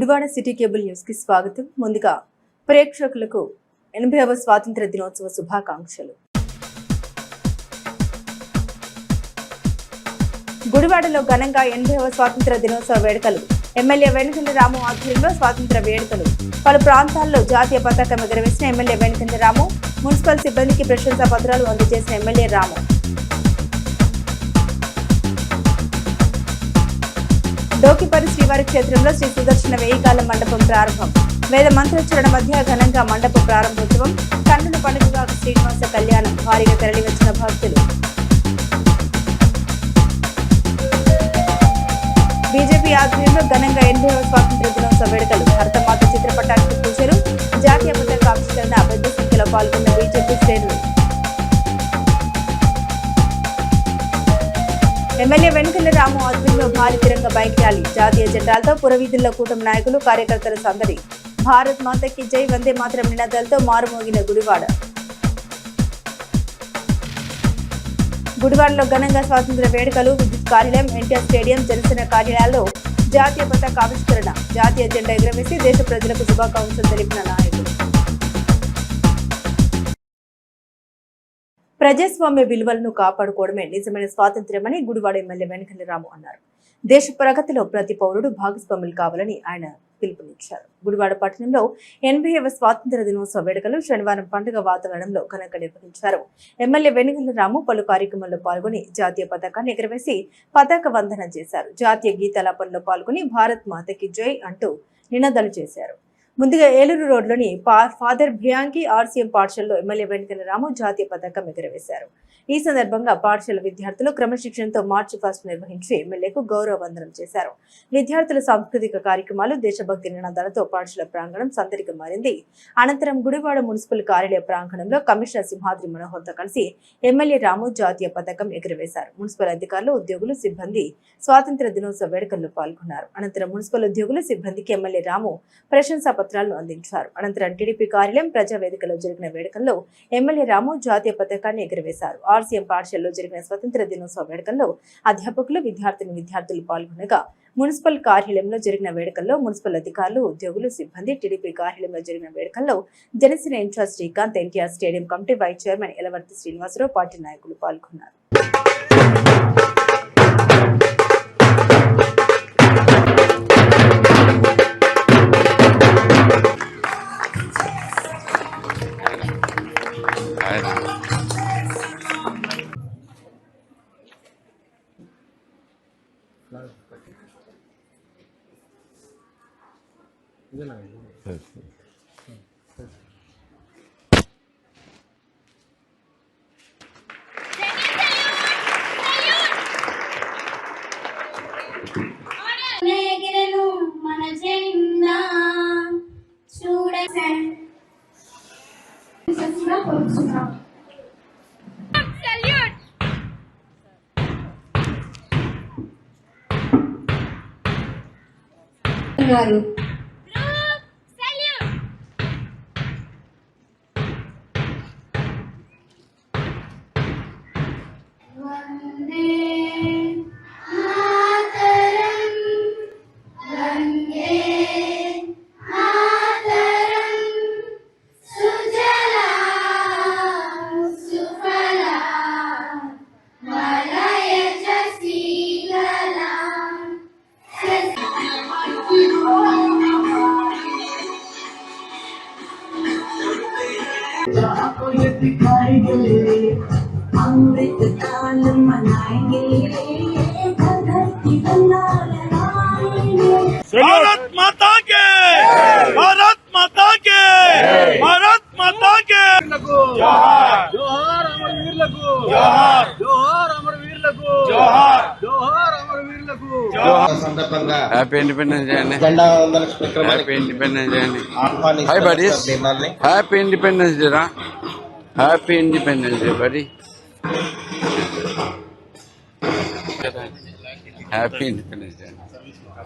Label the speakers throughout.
Speaker 1: Gudivada city cable news కి స్వాగతం. ముందుగా ప్రేక్షకులకు 80వ స్వాతంత్ర దినోత్సవ శుభాకాంక్షలు. గుడివాడలో ఘనంగా 80వ స్వాతంత్ర దినోత్సవ వేడుకలు. ఎమ్మెల్యే వెనుకండ్ల రాము ఆధ్వర్యంలో స్వాతంత్ర వేడుకలు. పలు ప్రాంతాల్లో జాతీయ పతాకం ఎగురవేసిన ఎమ్మెల్యే వెనుకండ్ల రాము, మున్సిపల్ సిబ్బందికి ప్రశంసా పత్రాలు అందజేసిన ఎమ్మెల్యే రాము. డోకిపరి శ్రీవారి క్షేత్రంలో శ్రీ సుదర్శన వేయికాల మండపం ప్రారంభం. వేద మంత్రోచ్చరణ మధ్య ఘనంగా మండప ప్రారంభోత్సవం. కన్నుల పండుగగా శ్రీనివాస కళ్యాణం. భారీగా తరలివచ్చిన భక్తులు. బీజేపీ ఆధ్వర్యంలో ఘనంగా 80వ స్వాతంత్ర దినోత్సవ వేడుకలు. భరతమాత చిత్రపటానికి పూజలు. జాతీయ పతాక ఆవిష్కరణ. పెద్ద సంఖ్యలో పాల్గొన్న బీజేపీ శ్రేణులు. ఎమ్మెల్యే వెనుకండ్ల రాము ఆధ్వర్యంలో భారీ తిరంగ బైక్ ర్యాలీ. జాతీయ జెండాలతో పురవీధుల్లో కూటమి నాయకులు, కార్యకర్తల సందడి. భారత్ మాతకి జై, వందే మాతరం నినాదాలతో మారుమోగిన గుడివాడ. గుడివాడలో ఘనంగా స్వాతంత్ర వేడుకలు. విద్యుత్ కార్యాలయం, ఎన్టీఆర్ స్టేడియం, జనసేన కార్యాలయాల్లో జాతీయ పతాక ఆవిష్కరణ. జాతీయ జెండా ఎగురవేసి దేశ ప్రజలకు శుభాకాంక్షలు తెలిపిన నాయకులు. ప్రజాస్వామ్య విలువలను కాపాడుకోవడమే నిజమైన స్వాతంత్ర్యమని గుడివాడ ఎమ్మెల్యే వెనుకండ్ల రాము అన్నారు. దేశ ప్రగతిలో ప్రతి పౌరుడు భాగస్వాములు కావాలని ఆయన పిలుపునిచ్చారు. గుడివాడ పట్టణంలో 80వ స్వాతంత్ర దినోత్సవ వేడుకలు శనివారం పండుగ వాతావరణంలో ఘనంగా నిర్వహించారు. ఎమ్మెల్యే వెనుకండ్ల రాము పలు కార్యక్రమాల్లో పాల్గొని జాతీయ పతాకాన్ని ఎగురవేసి పతాక వందనం చేశారు. జాతీయ గీతాలాపనలో పాల్గొని భారత్ మాతకి జై అంటూ నినాదాలు చేశారు. ముందుగా ఏలూరు రోడ్లోని ఫాదర్ బ్రియాంకి ఆర్సీఎం పాఠశాలలో ఎమ్మెల్యే వెనుకండ్ల రాము జాతీయ పతాకం ఎగురవేశారు. ఈ సందర్భంగా పాఠశాల విద్యార్థులు క్రమశిక్షణతో మార్చి ఫాస్ట్ నిర్వహించి ఎమ్మెల్యేకు గౌరవ వందనం చేశారు. విద్యార్థుల సాంస్కృతిక కార్యక్రమాలు, దేశభక్తి నినాదాలతో పాఠశాల ప్రాంగణం సందడిగా మారింది. అనంతరం గుడివాడ మున్సిపల్ కార్యాలయ ప్రాంగణంలో కమిషనర్ సింహాద్రి మనోహర్తో కలిసి ఎమ్మెల్యే రాము జాతీయ పతాకం ఎగురవేశారు. మున్సిపల్ అధికారులు, ఉద్యోగులు, సిబ్బంది స్వాతంత్ర దినోత్సవ వేడుకల్లో పాల్గొన్నారు. అనంతరం మున్సిపల్ ఉద్యోగులు, సిబ్బందికి ఎమ్మెల్యే రాము ప్రశంసా పత్రాలను అందించారు. అనంతరం టీడీపీ కార్యాలయం, ప్రజావేదికలో జరిగిన వేడుకల్లో ఎమ్మెల్యే రాము జాతీయ పతాకాన్ని ఎగురవేశారు. ఆర్సీఎం పాఠశాలలో జరిగిన స్వాతంత్ర దినోత్సవ వేడుకల్లో అధ్యాపకులు, విద్యార్థులు పాల్గొనగా మున్సిపల్ కార్యాలయంలో జరిగిన వేడుకల్లో మున్సిపల్ అధికారులు, ఉద్యోగులు, సిబ్బంది, టీడీపీ కార్యాలయంలో జరిగిన వేడుకల్లో Janasena incharge Srikanth, NTR stadium committee vice chairman Elavarthi Srinivasarao, party నాయకులు పాల్గొన్నారు.
Speaker 2: మన జెండా చూడండి.
Speaker 3: अमृत काल मनाएंगे, धरती बना लहराएंगे।
Speaker 4: भारत माता के, भारत माता के, भारत माता के जोहार, जोहार अमरवीरुలకు जोहार, जोहार अमरवीरुలకు जोहार, जोहार अमरवीरुలకు जोहार. సందర్భంగా హ్యాపీ ఇండిపెండెన్స్ డే అండి. జెండా వందల హ్యాపీ ఇండిపెండెన్స్ డే అండి. Hi buddies, happy independence day రా. Happy independence day buddy. Happy independence day.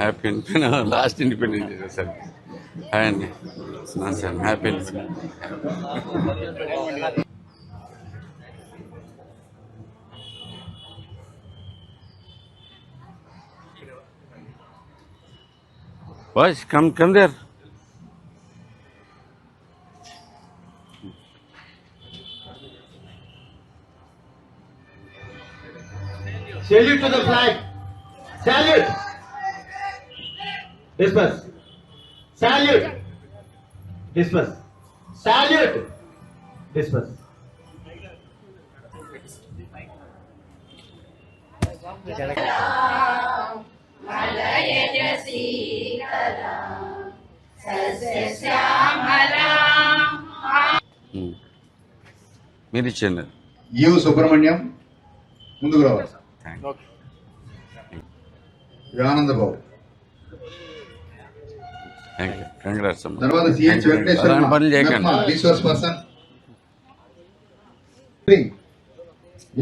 Speaker 4: Happy independence, last independence day sir. Hi అండి, sir happy independence.
Speaker 2: Boys, come there.
Speaker 5: Salute to the flag. Salute. Disperse. Salute. Disperse. Salute. Disperse.
Speaker 2: మీరు ఇచ్చింది.
Speaker 6: You Subrahmanyam ముందుకు రావాలి. ఆనంద బాబు
Speaker 2: thank you. Congrats అమ్మా.
Speaker 6: తర్వాత CH Venkateswara
Speaker 2: అలాంటి పనులు చేయకండి.
Speaker 6: Resource person.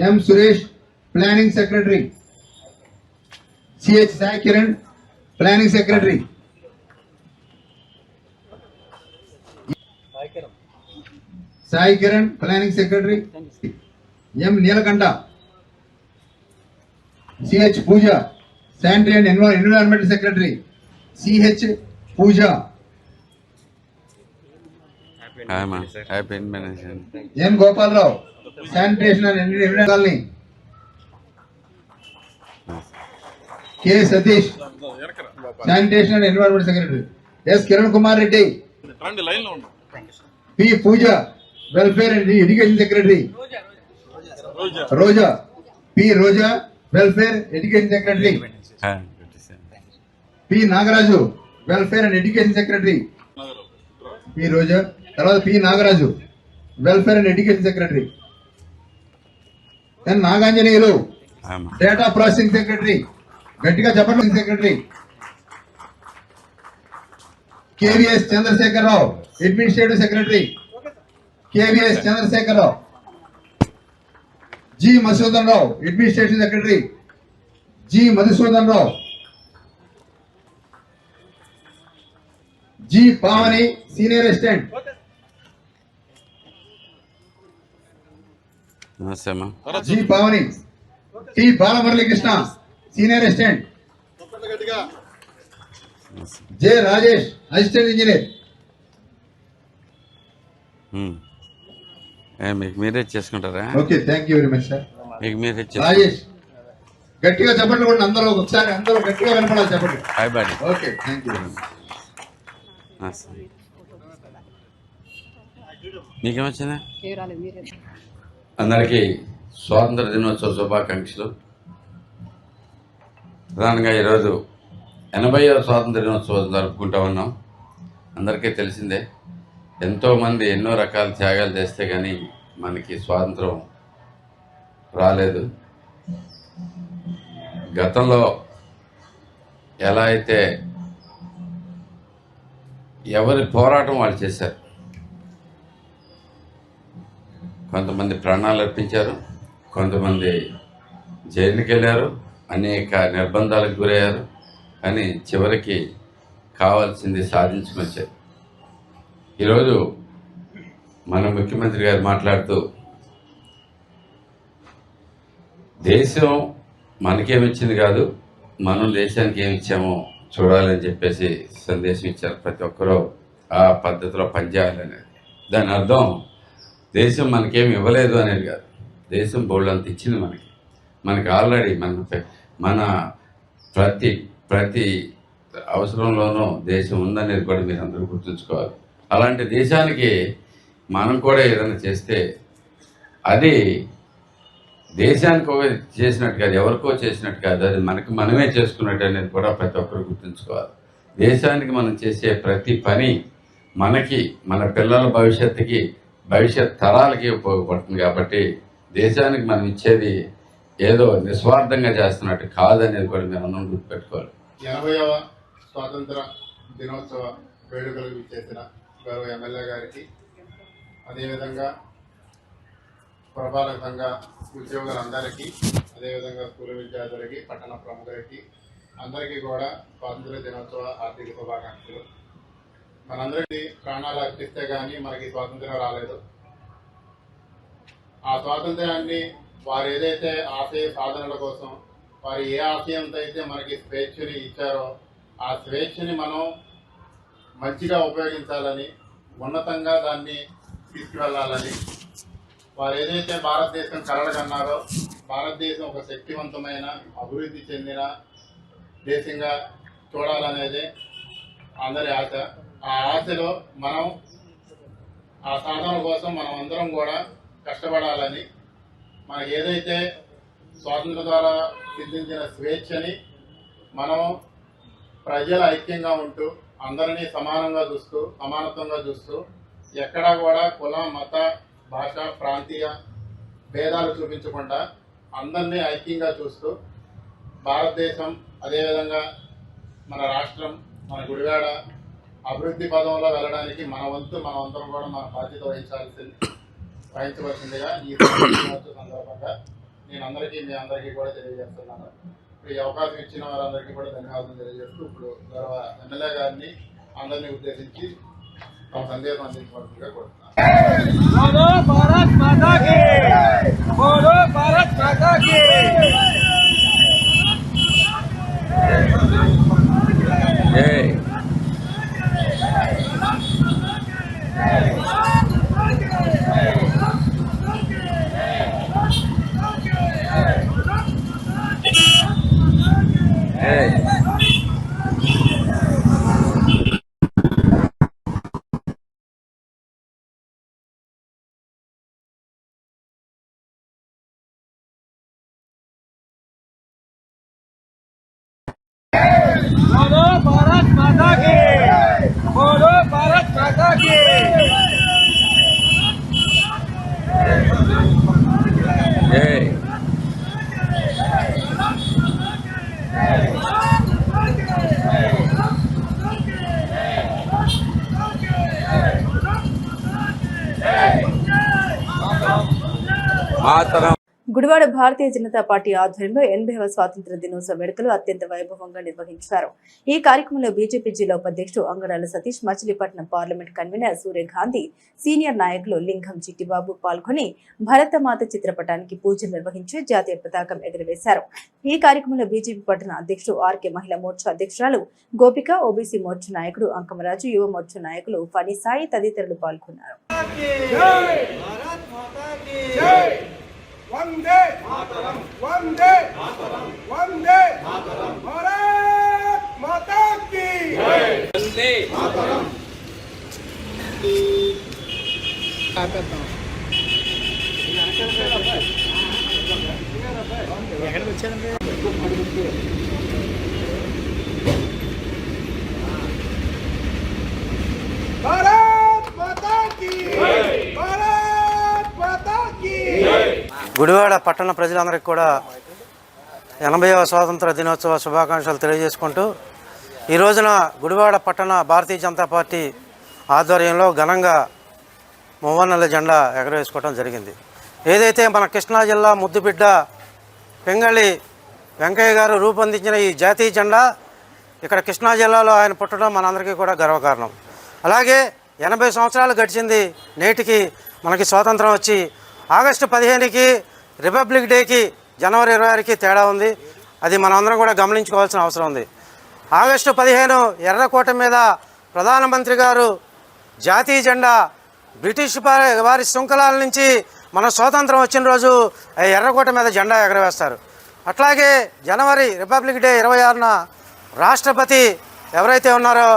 Speaker 6: M Suresh planning secretary. CH Sai Kiran planning secretary. Sai Kiran planning secretary. M Neelakantha. CH Pooja sanitary and environment secretary. CH Pooja.
Speaker 2: Happy invention.
Speaker 6: M Gopalarao sanitation and environment colony. K Satish sanitation and environment secretary. S Kiran Kumar Reddy. P Pooja welfare and education secretary. Roja P Roja welfare education secretary. P Nagaraju welfare and education secretary. P Roja తర్వాత P Nagaraju welfare and education secretary. N Naganjaneyulu data processing secretary. గట్టిగా చెప్పండి. Secretary. KVS Chandrasekhararao administrative secretary. KVS Chandrasekhararao. G Madhusudan Rao administrative secretary. G Madhusudan Rao. G Pavani senior assistant.
Speaker 2: నమస్తే అమ్మా.
Speaker 6: G Pavani. T Balamuralikrishna senior assistant. J Rajesh assistant engineer.
Speaker 2: మీకు మీరే చేసుకుంటారా?
Speaker 6: Okay thank you very much sir.
Speaker 2: మీకు మీరే
Speaker 6: రాజేష్ గట్టిగా చెప్పండి కూడా అందరూ ఒకసారి అందరూ గట్టిగా వినపడాలి చెప్పండి.
Speaker 2: Hi body.
Speaker 6: Okay thank you very much.
Speaker 2: మీకేమొచ్చిందా? అందరికీ స్వాతంత్ర దినోత్సవ శుభాకాంక్షలు. ప్రధానంగా ఈరోజు 80వ స్వాతంత్ర దినోత్సవం జరుపుకుంటా ఉన్నాం. అందరికీ తెలిసిందే, ఎంతోమంది ఎన్నో రకాల త్యాగాలు చేస్తే కానీ మనకి స్వాతంత్రం రాలేదు. గతంలో ఎలా అయితే ఎవరి పోరాటం వాళ్ళు చేశారు. కొంతమంది ప్రాణాలు అర్పించారు, కొంతమంది జైలుకి వెళ్ళారు, అనేక నిర్బంధాలకు గురయ్యారు. కానీ చివరికి కావాల్సింది సాధించుకొని వచ్చారు. ఈరోజు మన ముఖ్యమంత్రి గారు మాట్లాడుతూ దేశం మనకేమిచ్చింది కాదు, మనం దేశానికి ఏమి ఇచ్చామో చూడాలని చెప్పేసి సందేశం ఇచ్చారు. ప్రతి ఒక్కరూ ఆ పద్ధతిలో పనిచేయాలనేది. దాని అర్థం దేశం మనకేమి ఇవ్వలేదు అనేది కాదు, దేశం బోల్డంత ఇచ్చింది మనకి ఆల్రెడీ మన ప్రతి అవసరంలోనూ దేశం ఉందనేది కూడా మీరు అందరూ గుర్తుంచుకోవాలి. అలాంటి దేశానికి మనం కూడా ఏదైనా చేస్తే అది దేశానికి చేసినట్టు కాదు, ఎవరికో చేసినట్టు కాదు, అది మనమే చేసుకున్నట్టు అనేది కూడా ప్రతి ఒక్కరు గుర్తుంచుకోవాలి. దేశానికి మనం చేసే ప్రతి పని మనకి, మన పిల్లల భవిష్యత్తుకి, భవిష్యత్ తరాలకి ఉపయోగపడుతుంది. కాబట్టి దేశానికి మనం ఇచ్చేది ఏదో నిస్వార్థంగా చేస్తున్నట్టు కాదనేది కూడా మీరు అందరం గుర్తుపెట్టుకోవాలి.
Speaker 7: 80వ స్వాతంత్ర దినోత్సవ వేడుకలకు ఇచ్చేసిన గౌరవ ఎమ్మెల్యే గారికి, అదేవిధంగా పురపాలక సంఘ ఉద్యోగులందరికీ, అదేవిధంగా స్కూల్ విద్యార్థులకి, పట్టణ ప్రముఖులకి అందరికీ కూడా స్వాతంత్ర దినోత్సవ హార్దిక శుభాకాంక్షలు. మనందరికీ ప్రాణాలు అర్పిస్తే కానీ మనకి స్వాతంత్ర్యం రాలేదు. ఆ స్వాతంత్ర్యాన్ని వారు ఏదైతే ఆశయ సాధనల కోసం వారు ఏ ఆశయంతో అయితే మనకి స్వేచ్ఛని ఇచ్చారో ఆ స్వేచ్ఛని మనం మంచిగా ఉపయోగించాలని, ఉన్నతంగా దాన్ని తీసుకువెళ్ళాలని, వారు ఏదైతే భారతదేశం కలలుగన్నారో భారతదేశం ఒక శక్తివంతమైన అభివృద్ధి చెందిన దేశంగా చూడాలనేదే అందరి ఆశ. ఆ ఆశలో మనం ఆ సాధన కోసం మనం అందరం కూడా కష్టపడాలని, మనకి ఏదైతే స్వాతంత్రం ద్వారా సిద్ధించిన స్వేచ్ఛని మనం ప్రజల ఐక్యంగా ఉంటూ అందరినీ సమానంగా చూస్తూ సమానత్వంగా చూస్తూ ఎక్కడా కూడా కుల మత భాష ప్రాంతీయ భేదాలు చూపించకుండా అందరినీ ఐక్యంగా చూస్తూ భారతదేశం అదేవిధంగా మన రాష్ట్రం మన గుడివాడ అభివృద్ధి పదంలో వెళ్ళడానికి మన వంతు మనం అందరం కూడా మన బాధ్యత వహించవలసిందిగా ఈ సందర్భంగా నేను మీ అందరికీ కూడా తెలియజేస్తున్నాను. ఈ అవకాశం ఇచ్చిన వారందరికీ కూడా ధన్యవాదాలు తెలియజేస్తూ ఇప్పుడు గౌరవ ఎమ్మెల్యే గారిని అందరినీ ఉద్దేశించి తమ సందేశం అందించవలసిందిగా కోరుతున్నాను.
Speaker 4: భారత్ మాతా కీ భారత్ మాతా కీ भारत माता की बोलो भारत माता की
Speaker 2: మాతరం.
Speaker 1: గుడివాడ భారతీయ జనతా పార్టీ ఆధ్వర్యంలో 80వ స్వాతంత్ర దినోత్సవ వేడుకలు అత్యంత వైభవంగా నిర్వహించారు. ఈ కార్యక్రమంలో బీజేపీ జిల్లా ఉపాధ్యక్షుడు Angadala Satish, Machilipatnam parliament convener Suryagandhi, senior నాయకులు లింగం చిట్టిబాబు పాల్గొని భరతమాత చిత్రపటానికి పూజలు నిర్వహించి జాతీయ పతాకం ఎగురవేశారు. ఈ కార్యక్రమంలో బీజేపీ పట్టణ అధ్యక్షుడు ఆర్కే, మహిళా మోర్చా అధ్యక్షురాలు గోపిక, ఓబీసీ మోర్చా నాయకుడు అంకమరాజు, యువ మోర్చా నాయకులు ఫనీ సాయి తదితరులు పాల్గొన్నారు.
Speaker 4: वंदे मातरम वंदे मातरम वंदे मातरम भारत माता की जय वंदे मातरम भारत माता की जय भारत माता की जय
Speaker 8: గుడివాడ పట్టణ ప్రజలందరికీ కూడా 80వ స్వాతంత్ర దినోత్సవ శుభాకాంక్షలు తెలియజేసుకుంటూ ఈ రోజున గుడివాడ పట్టణ భారతీయ జనతా పార్టీ ఆధ్వర్యంలో ఘనంగా మువ్వన్నెల జెండా ఎగరవేసుకోవడం జరిగింది. ఏదైతే మన కృష్ణా జిల్లా ముద్దుబిడ్డ పెంగళి వెంకయ్య గారు రూపొందించిన ఈ జాతీయ జెండా ఇక్కడ కృష్ణా జిల్లాలో ఆయన పుట్టడం మనందరికీ కూడా గర్వకారణం. అలాగే 80 సంవత్సరాలు గడిచింది, నేటికి మనకి స్వాతంత్రం వచ్చి ఆగస్టు 15కి రిపబ్లిక్ డేకి జనవరి 26కి తేడా ఉంది. అది మనమందరం కూడా గమనించుకోవాల్సిన అవసరం ఉంది. ఆగస్టు 15 ఎర్రకోట మీద ప్రధానమంత్రి గారు జాతీయ జెండా బ్రిటిష్ వారి శృంఖలాల నుంచి మన స్వాతంత్రం వచ్చిన రోజు ఎర్రకోట మీద జెండా ఎగరవేస్తారు. అట్లాగే జనవరి రిపబ్లిక్ డే 26న రాష్ట్రపతి ఎవరైతే ఉన్నారో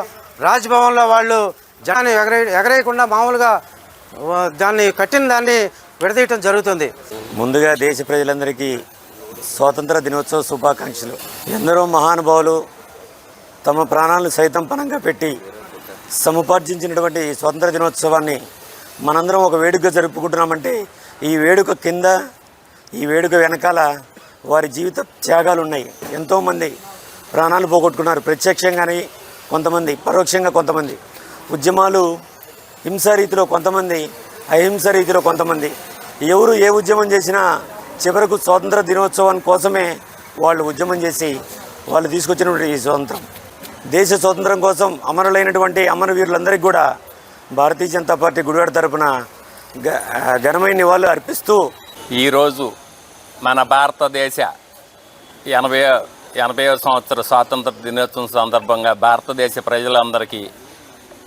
Speaker 8: రాజ్భవన్లో వాళ్ళు జెండాని ఎగరేయకుండా మామూలుగా దాన్ని కట్టిన దాన్ని విడదీయటం జరుగుతుంది.
Speaker 9: ముందుగా దేశ ప్రజలందరికీ స్వాతంత్ర దినోత్సవ శుభాకాంక్షలు. ఎందరో మహానుభావులు తమ ప్రాణాలను సైతం పణంగా పెట్టి సముపార్జించినటువంటి స్వాతంత్ర దినోత్సవాన్ని మనందరం ఒక వేడుకగా జరుపుకుంటున్నామంటే ఈ వేడుక కింద, ఈ వేడుక వెనకాల వారి జీవిత త్యాగాలు ఉన్నాయి. ఎంతోమంది ప్రాణాలు పోగొట్టుకున్నారు, ప్రత్యక్షంగానే కొంతమంది, పరోక్షంగా కొంతమంది. ఉద్యమాలు హింసా రీతిలో కొంతమంది, అహింస రీతిలో కొంతమంది. ఎవరు ఏ ఉద్యమం చేసినా చివరకు స్వాతంత్ర దినోత్సవం కోసమే వాళ్ళు ఉద్యమం చేసి వాళ్ళు తీసుకొచ్చినటువంటి ఈ స్వాతంత్రం, దేశ స్వాతంత్రం కోసం అమరులైనటువంటి అమరవీరులందరికీ కూడా భారతీయ జనతా పార్టీ గుడివాడ తరపున ఘనమైన నివాళులు అర్పిస్తూ
Speaker 10: ఈరోజు మన భారతదేశ 80వ 80వ సంవత్సర స్వాతంత్ర దినోత్సవం సందర్భంగా భారతదేశ ప్రజలందరికీ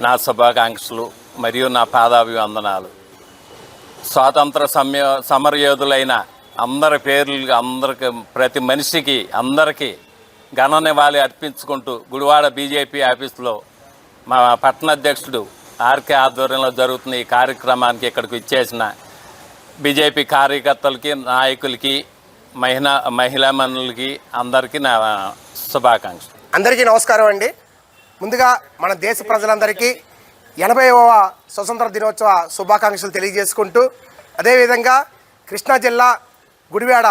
Speaker 10: నా శుభాకాంక్షలు మరియు నా పాదాభివందనాలు. స్వాతంత్ర సమరయోధులైన అందరి పేర్లు అందరికి ప్రతి మనిషికి అందరికీ ఘన నివాళి అర్పించుకుంటూ గుడివాడ బీజేపీ ఆఫీసులో మా పట్టణ అధ్యక్షుడు ఆర్కే ఆధ్వర్యంలో జరుగుతున్న ఈ కార్యక్రమానికి ఇక్కడికి ఇచ్చేసిన బీజేపీ కార్యకర్తలకి, నాయకులకి, మహిళా మనులకి అందరికీ నా శుభాకాంక్షలు.
Speaker 11: అందరికీ నమస్కారం అండి. ముందుగా మన దేశ ప్రజలందరికీ 80వ స్వతంత్ర దినోత్సవ శుభాకాంక్షలు తెలియజేసుకుంటూ, అదేవిధంగా కృష్ణా జిల్లా గుడివాడ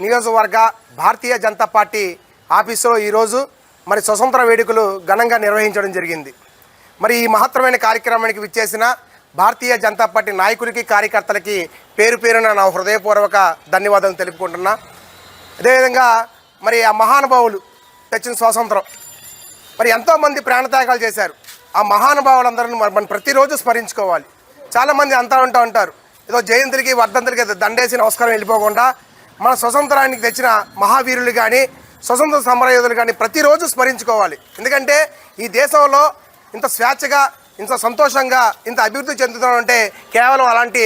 Speaker 11: నియోజకవర్గ భారతీయ జనతా పార్టీ ఆఫీసులో ఈరోజు మరి స్వతంత్ర వేడుకలు ఘనంగా నిర్వహించడం జరిగింది. మరి ఈ మహత్తరమైన కార్యక్రమానికి విచ్చేసిన భారతీయ జనతా పార్టీ నాయకులకి, కార్యకర్తలకి పేరు పేరున నా హృదయపూర్వక ధన్యవాదాలు తెలుపుకుంటున్నా. అదేవిధంగా మరి ఆ మహానుభావులు తెచ్చిన స్వాతంత్రం మరి ఎంతోమంది ప్రాణత్యాగాలు చేశారు. ఆ మహానుభావులందరూ మనం ప్రతిరోజు స్మరించుకోవాలి. చాలామంది అంటూ ఉంటారు, ఏదో జయంతులకి వర్ధంతులకి దండేసి నమస్కారం వెళ్ళిపోకుండా మన స్వతంత్రానికి తెచ్చిన మహావీరులు కానీ, స్వతంత్ర సమరయోధులు కానీ ప్రతిరోజు స్మరించుకోవాలి. ఎందుకంటే ఈ దేశంలో ఇంత స్వేచ్ఛగా, ఇంత సంతోషంగా, ఇంత అభివృద్ధి చెందుతామంటే కేవలం అలాంటి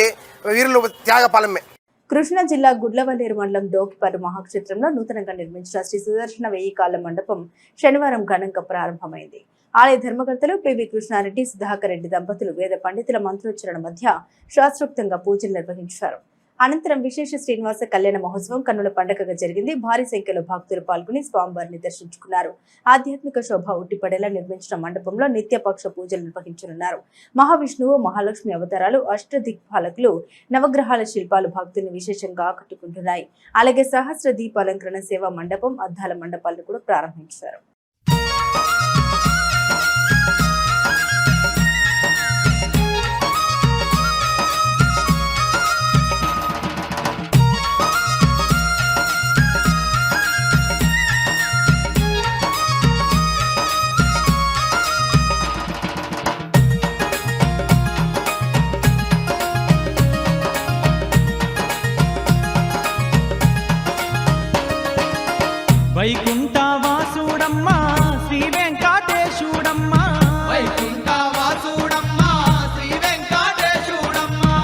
Speaker 11: వీరులు త్యాగ ఫలమే.
Speaker 1: కృష్ణా జిల్లా గుడ్లవల్లేరు మండలం డోకిపల్లి మహాక్షేత్రంలో నూతనంగా నిర్మించిన శ్రీ సుదర్శన 1000 కాళ్ల మండపం శనివారం ఘనంగా ప్రారంభమైంది. ఆలయ ధర్మకర్తలు పివి కృష్ణారెడ్డి, సుధాకర్ రెడ్డి దంపతులు వేద పండితుల మంత్రోచ్చరణ మధ్య శాస్త్రోక్తంగా పూజలు నిర్వహించారు. అనంతరం విశేష శ్రీనివాస కళ్యాణ మహోత్సవం కన్నుల పండుగగా జరిగింది. భారీ సంఖ్యలో భక్తులు పాల్గొని స్వామివారిని దర్శించుకున్నారు. ఆధ్యాత్మిక శోభ ఉట్టిపడేలా నిర్మించిన మండపంలో నిత్యపక్ష పూజలు నిర్వహించనున్నారు. మహావిష్ణువు, మహాలక్ష్మి అవతారాలు, అష్టదిక్పాలకులు, నవగ్రహాల శిల్పాలు భక్తుల్ని విశేషంగా ఆకట్టుకుంటున్నాయి. అలాగే సహస్ర దీపాలంకరణ సేవా మండపం, అద్దాల మండపాలను కూడా ప్రారంభించారు.
Speaker 4: వైకుంఠవాసుడమ్మా శ్రీ వెంకటేశుడమ్మా, వైకుంఠవాసుడమ్మా శ్రీ వెంకటేశుడమ్మా.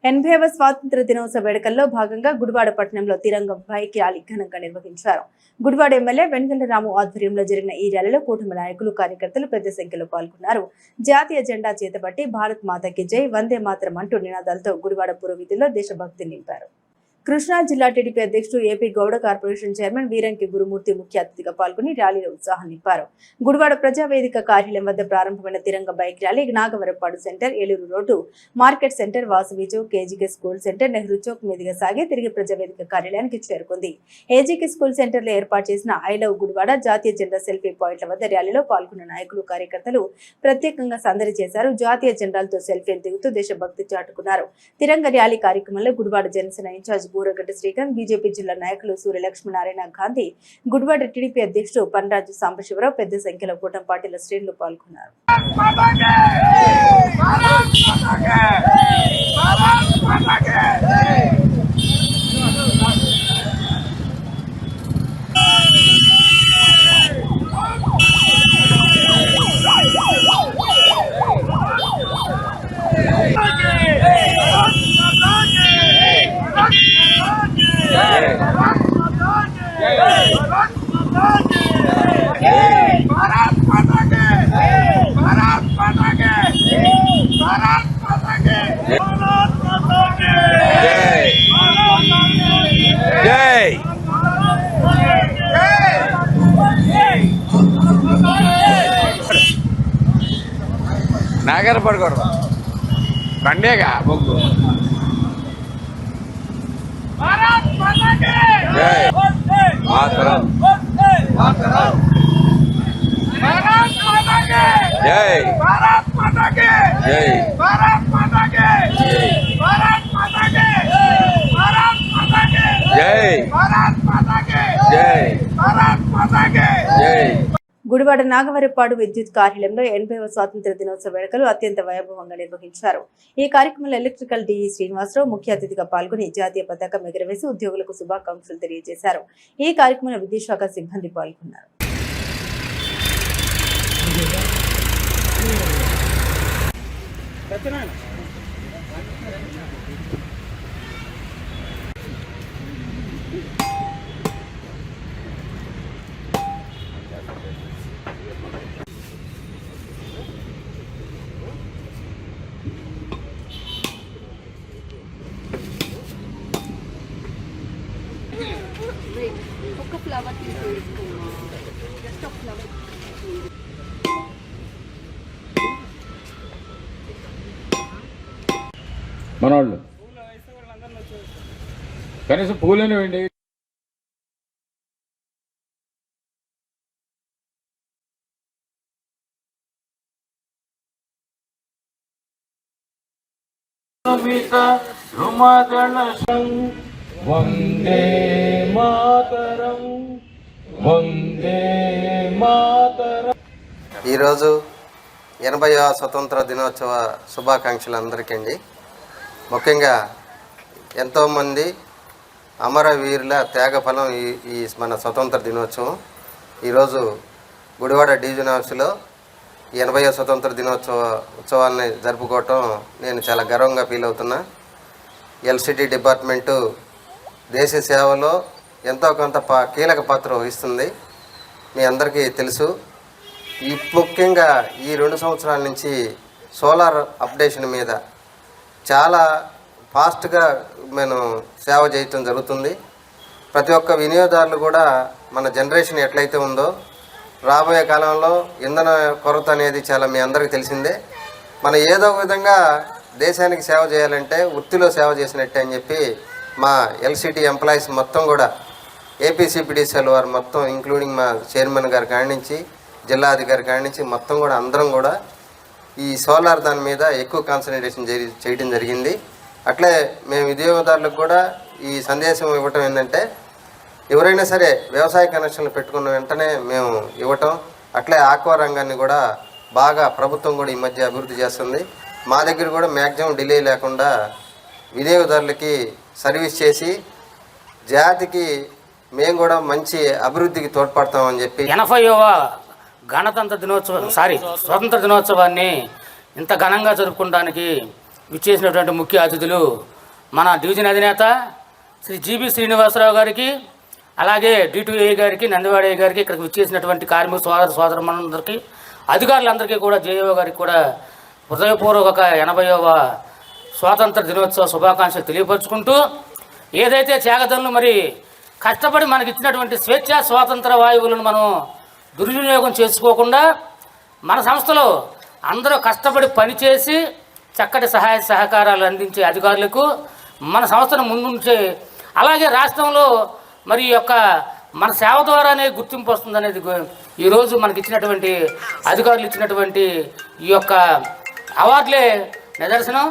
Speaker 1: ఎనభైవ స్వాతంత్ర దినోత్సవ వేడుకల్లో భాగంగా గుడివాడ పట్టణంలో తిరంగ బైక్ ర్యాలీ ఘనంగా నిర్వహించారు. గుడివాడ ఎమ్మెల్యే వెంకన్న రాము ఆధ్వర్యంలో జరిగిన ఈ ర్యాలీలో కూటమి నాయకులు, కార్యకర్తలు పెద్ద సంఖ్యలో పాల్గొన్నారు. జాతీయ జెండా చేతబట్టి భారత్ మాతకి జై, వందే మాతరం అంటూ నినాదాలతో గుడివాడ పురవీధుల్లో దేశభక్తి నింపారు. కృష్ణా జిల్లా టీడీపీ అధ్యక్షుడు AP Gowda corporation chairman Veeranki Gurumurthy ముఖ్య అతిథిగా పాల్గొని ర్యాలీలో ఉత్సాహం నింపారు. గుడివాడ ప్రజావేదిక కార్యాలయం వద్ద ప్రారంభమైన Tiranga bike rally Nagavarapadu centre, Eluru road, market centre, Vasavi Chowk, AGK school centre, Nehru Chowk మీదుగా సాగి తిరిగి ప్రజావేదిక కార్యాలయానికి చేరుకుంది. ఏజీకే స్కూల్ సెంటర్ లో ఏర్పాటు చేసిన ఐ లవ్ గుడివాడ జాతీయ జెండా సెల్ఫీ పాయింట్ల వద్ద ర్యాలీలో పాల్గొన్న నాయకులు, కార్యకర్తలు ప్రత్యేకంగా సందడి చేశారు. జాతీయ జెండాలతో సెల్ఫీలు దిగుతూ దేశభక్తి చాటుకున్నారు. తిరంగ ర్యాలీ కార్యక్రమంలో గుడివాడ జనసేన ఇన్ఛార్జ్ బూరగడ్డ శ్రీకాంత్, బీజేపీ జిల్లా నాయకులు సూర్యలక్ష్మీనారాయణ గాంధీ, గుడివాడ టీడీపీ అధ్యక్షుడు పన్రాజు సాంబశివరావు పెద్ద సంఖ్యలో కూటమి పార్టీల శ్రేణులు పాల్గొన్నారు.
Speaker 2: నాగర పడకూడదు బండేగా బొగ్గు మాతరం జై జై
Speaker 1: గుడివాడ నాగవరపాడు విద్యుత్ కార్యాలయంలో 80వ స్వాతంత్ర దినోత్సవ వేడుకలు అత్యంత వైభవంగా నిర్వహించారు. ఈ కార్యక్రమంలో ఎలక్ట్రికల్ డిఈ శ్రీనివాసరావు ముఖ్య అతిథిగా పాల్గొని జాతీయ పతాకం ఎగురవేసి ఉద్యోగులకు శుభాకాంక్షలు తెలియజేశారు. ఈ కార్యక్రమంలో విద్యుత్ శాఖ సిబ్బంది పాల్గొన్నారు.
Speaker 2: మనోళ్ళు కనీసం పూలేని వెండి వందే మాతరం వందే మాతరం.
Speaker 11: ఈరోజు 80వ స్వతంత్ర దినోత్సవ శుభాకాంక్షలు అందరికీ అండి. ముఖ్యంగా ఎంతోమంది అమరవీరుల త్యాగఫలం ఈ మన స్వతంత్ర దినోత్సవం. ఈరోజు గుడివాడ డివిజన్ హౌస్లో 80వ స్వతంత్ర ఉత్సవాన్ని జరుపుకోవటం నేను చాలా గర్వంగా ఫీల్ అవుతున్నా. ఎల్సిటీ డిపార్ట్మెంటు దేశ సేవలో ఎంతో కొంత కీలక పాత్ర వహిస్తుంది, మీ అందరికీ తెలుసు. ముఖ్యంగా ఈ 2 సంవత్సరాల నుంచి సోలార్ అప్డేషన్ మీద చాలా ఫాస్ట్గా మనం సేవ చేయటం జరుగుతుంది. ప్రతి ఒక్క వినియోగదారులు కూడా మన జనరేషన్ ఎట్లయితే ఉందో రాబోయే కాలంలో ఇంధన కొరత అనేది చాలా మీ అందరికీ తెలిసిందే. మనం ఏదో ఒక విధంగా దేశానికి సేవ చేయాలంటే వృత్తిలో సేవ చేసినట్టే అని చెప్పి మా ఎల్సిటీ ఎంప్లాయీస్ మొత్తం కూడా ఏపీసీపీడీసీఎల్ వారు మొత్తం ఇంక్లూడింగ్ మా చైర్మన్ గారి కాడి నుంచి జిల్లా అధికారి కాడి నుంచి మొత్తం కూడా అందరం కూడా ఈ సోలార్ దాని మీద ఎక్కువ కాన్సన్ట్రేషన్ చేయడం జరిగింది. అట్లే మేము వినియోగదారులకు కూడా ఈ సందేశం ఇవ్వటం ఏంటంటే ఎవరైనా సరే వ్యవసాయ కనెక్షన్లు పెట్టుకున్న వెంటనే మేము ఇవ్వటం. అట్లే ఆక్వా రంగాన్ని కూడా బాగా ప్రభుత్వం కూడా ఈ మధ్య అభివృద్ధి చేస్తుంది. మా దగ్గర కూడా మ్యాక్సిమం డిలే లేకుండా వినియోగదారులకి సర్వీస్ చేసి జాతికి మేము కూడా మంచి అభివృద్ధికి తోడ్పడతామని చెప్పి
Speaker 12: 80వ స్వాతంత్ర దినోత్సవాన్ని ఇంత ఘనంగా జరుపుకోవడానికి విచ్చేసినటువంటి ముఖ్య అతిథులు మన డివిజన్ అధినేత శ్రీ జీబీ శ్రీనివాసరావు గారికి, అలాగే D2A గారికి, నందివాడ A గారికి, ఇక్కడికి విచ్చేసినటువంటి కార్మిక సోదరులందరికీ, అధికారులందరికీ కూడా జేఓ గారికి కూడా హృదయపూర్వక 80వ స్వాతంత్ర దినోత్సవ శుభాకాంక్షలు తెలియపరుచుకుంటూ, ఏదైతే త్యాగదనులు మరి కష్టపడి మనకి ఇచ్చినటువంటి స్వేచ్ఛా స్వాతంత్ర వాయువులను మనం దుర్వినియోగం చేసుకోకుండా మన సంస్థలో అందరూ కష్టపడి పనిచేసి చక్కటి సహాయ సహకారాలు అందించే అధికారులకు మన సంస్థను ముందుంచే, అలాగే రాష్ట్రంలో మరి యొక్క మన సేవ ద్వారానే గుర్తింపు వస్తుందనేది ఈరోజు మనకి ఇచ్చినటువంటి అధికారులు ఇచ్చినటువంటి ఈ యొక్క అవార్డులే నిదర్శనం.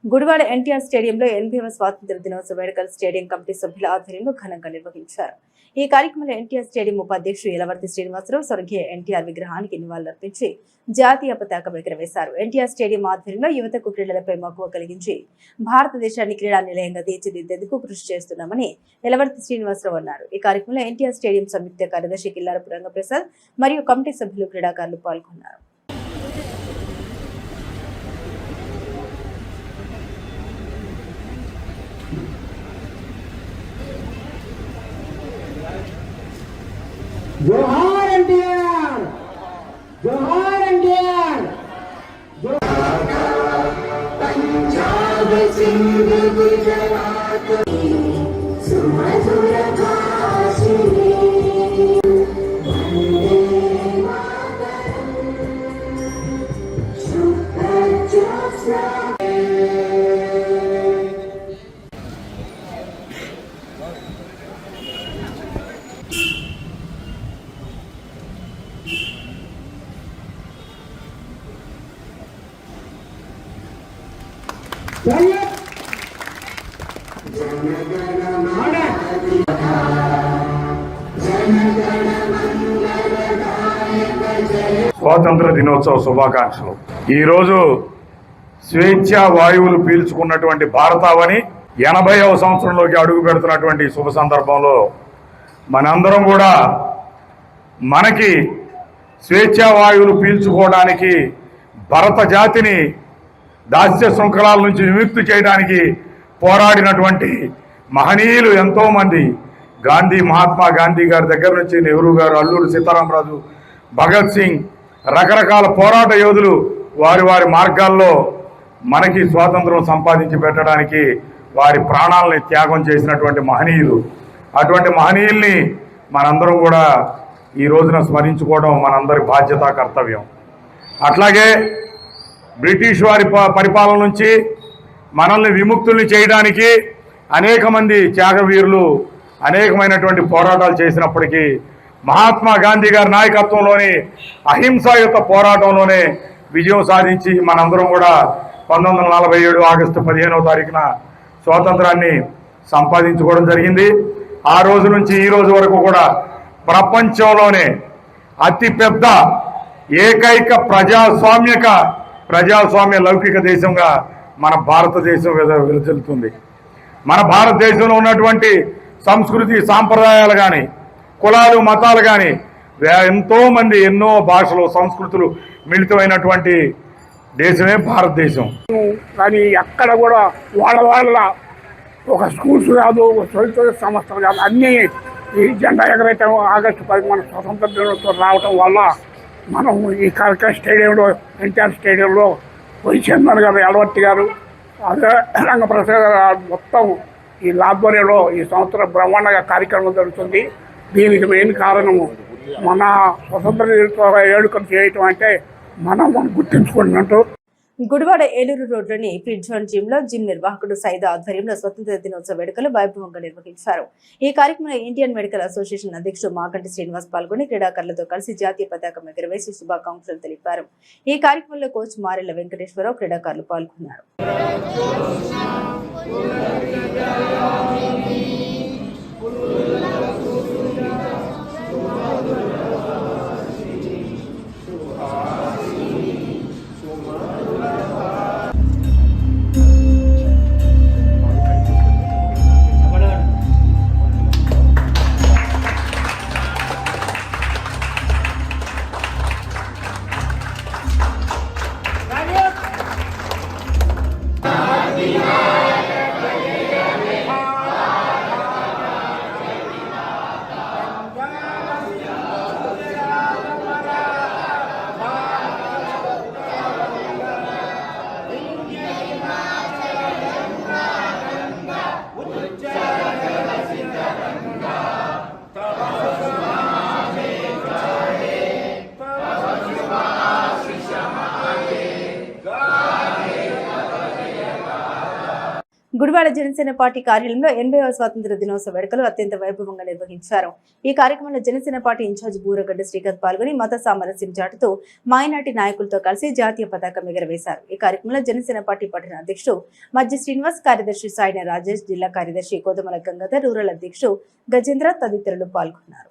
Speaker 1: గుడివాడ ఎన్టీఆర్ స్టేడియంలో 80వ స్వాతంత్ర దినోత్సవ వేడుకలు స్టేడియం కమిటీ సభ్యుల ఆధ్వర్యంలో ఘనంగా నిర్వహించారు. ఈ కార్యక్రమంలో ఎన్టీఆర్ స్టేడియం ఉపాధ్యక్షుడు యలవర్తి శ్రీనివాసరావు స్వర్గీయ ఎన్టీఆర్ విగ్రహానికి నివాళులర్పించి జాతీయ పతాకం ఎగురవేశారు. ఎన్టీఆర్ స్టేడియం ఆధ్వర్యంలో యువతకు క్రీడలపై మక్కువ కలిగించి భారతదేశాన్ని క్రీడా నిలయంగా తీర్చిదిద్దేందుకు కృషి చేస్తున్నామని యలవర్తి శ్రీనివాసరావు అన్నారు. ఈ కార్యక్రమంలో ఎన్టీఆర్ స్టేడియం సంయుక్త కార్యదర్శి కిల్లారపు రంగప్రసాద్ మరియు కమిటీ సభ్యులు క్రీడాకారులు పాల్గొన్నారు.
Speaker 5: జోహార్ ఎన్టీఆర్, జోహార్ ఎన్టీఆర్. పంజాబ్ సింధ్ గుజరాత్ సుమధుర భాషిణి వందే మాతరం శుభ్ర జ్యోత్స్నా.
Speaker 4: స్వాతంత్ర దినోత్సవ శుభాకాంక్షలు. ఈరోజు స్వేచ్ఛా వాయువులు పీల్చుకున్నటువంటి భారతావని 80వ సంవత్సరంలోకి అడుగు పెడుతున్నటువంటి శుభ సందర్భంలో మనందరం కూడా మనకి స్వేచ్ఛా వాయువులు పీల్చుకోవడానికి భరత జాతిని దాస్య శృంఖలాల నుంచి విముక్తి చేయడానికి పోరాడినటువంటి మహనీయులు ఎంతోమంది, గాంధీ, మహాత్మా గాంధీ గారి దగ్గర నుంచి నెహ్రూ గారు, అల్లూరి సీతారామరాజు, భగత్ సింగ్, రకరకాల పోరాట యోధులు వారి వారి మార్గాల్లో మనకి స్వాతంత్రం సంపాదించి పెట్టడానికి వారి ప్రాణాలని త్యాగం చేసినటువంటి మహనీయులు. అటువంటి మహనీయుల్ని మనందరం కూడా ఈ రోజున స్మరించుకోవడం మనందరి బాధ్యత, కర్తవ్యం. అట్లాగే బ్రిటిష్ వారి పరిపాలన నుంచి మనల్ని విముక్తుల్ని చేయడానికి అనేక మంది త్యాగవీరులు అనేకమైనటువంటి పోరాటాలు చేసినప్పటికీ మహాత్మా గాంధీ గారి నాయకత్వంలోని అహింసాయుత పోరాటంలోనే విజయం సాధించి మనందరం కూడా 1947 ఆగస్టు 15వ తారీఖున స్వాతంత్రాన్ని సంపాదించుకోవడం జరిగింది. ఆ రోజు నుంచి ఈ రోజు వరకు కూడా ప్రపంచంలోనే అతిపెద్ద ఏకైక ప్రజాస్వామ్య లౌకిక దేశంగా మన భారతదేశం వెలువెలుతుంది. మన భారతదేశంలో ఉన్నటువంటి సంస్కృతి సాంప్రదాయాలు కానీ, కులాలు, మతాలు కానీ, ఎంతోమంది ఎన్నో భాషలు, సంస్కృతులు మిళితమైనటువంటి దేశమే భారతదేశం.
Speaker 13: కానీ అక్కడ కూడా వాళ్ళ ఒక స్కూల్స్ కాదు, స్వతంత్ర సంస్థలు కాదు, అన్నీ ఈ జెండా ఎగరైతే ఆగస్టు 10 మన స్వతంత్ర దినోత్సవం రావటం వల్ల మనం ఈ కార్యక్రమ స్టేడియంలో, ఎన్టీఆర్ స్టేడియంలో పోయి చైర్మన్ గారు, యలవర్తి గారు, అదే రంగప్రసాద్ గారు మొత్తం ఈ ఆధ్వర్యంలో ఈ సంవత్సరం బ్రహ్మాండంగా కార్యక్రమం జరుగుతుంది. దీనికి మెయిన్ కారణము మన స్వతంత్ర దినోత్సవ వేడుకలు చేయటం అంటే మనం గుర్తించుకున్నట్టు.
Speaker 1: గుడివాడ ఏలూరు రోడ్లోని ఫిట్ జోన్ జిమ్ లో జిమ్ నిర్వాహకుడు సైదా ఆధ్వర్యంలో స్వతంత్ర దినోత్సవ వేడుకలు వైభవంగా నిర్వహించారు. ఈ కార్యక్రమంలో ఇండియన్ మెడికల్ అసోసియేషన్ అధ్యక్షుడు మాగంటి శ్రీనివాస్ పాల్గొని క్రీడాకారులతో కలిసి జాతీయ పతాకం ఎగురవేసి శుభాకాంక్షలు తెలిపారు. ఈ కార్యక్రమంలో కోచ్ మారెళ్ల వెంకటేశ్వరరావు, క్రీడాకారులు పాల్గొన్నారు.
Speaker 3: Happy
Speaker 1: గుడివాడ జనసేన పార్టీ కార్యాలయంలో 80వ స్వాతంత్ర దినోత్సవ వేడుకలు అత్యంత వైభవంగా నిర్వహించారు. ఈ కార్యక్రమంలో జనసేన పార్టీ ఇన్ఛార్జ్ బూరగడ్డ శ్రీకాంత్ పాల్గొని మత సామరస్యం చాటుతూ మైనార్టీ నాయకులతో కలిసి జాతీయ పతాకం ఎగురవేశారు. ఈ కార్యక్రమంలో జనసేన పార్టీ పట్టణ అధ్యక్షుడు మధ్య శ్రీనివాస్, కార్యదర్శి సాయిన రాజేష్, జిల్లా కార్యదర్శి కోదమల గంగాధర్, రూరల్ అధ్యక్షుడు గజేంద్ర తదితరులు పాల్గొన్నారు.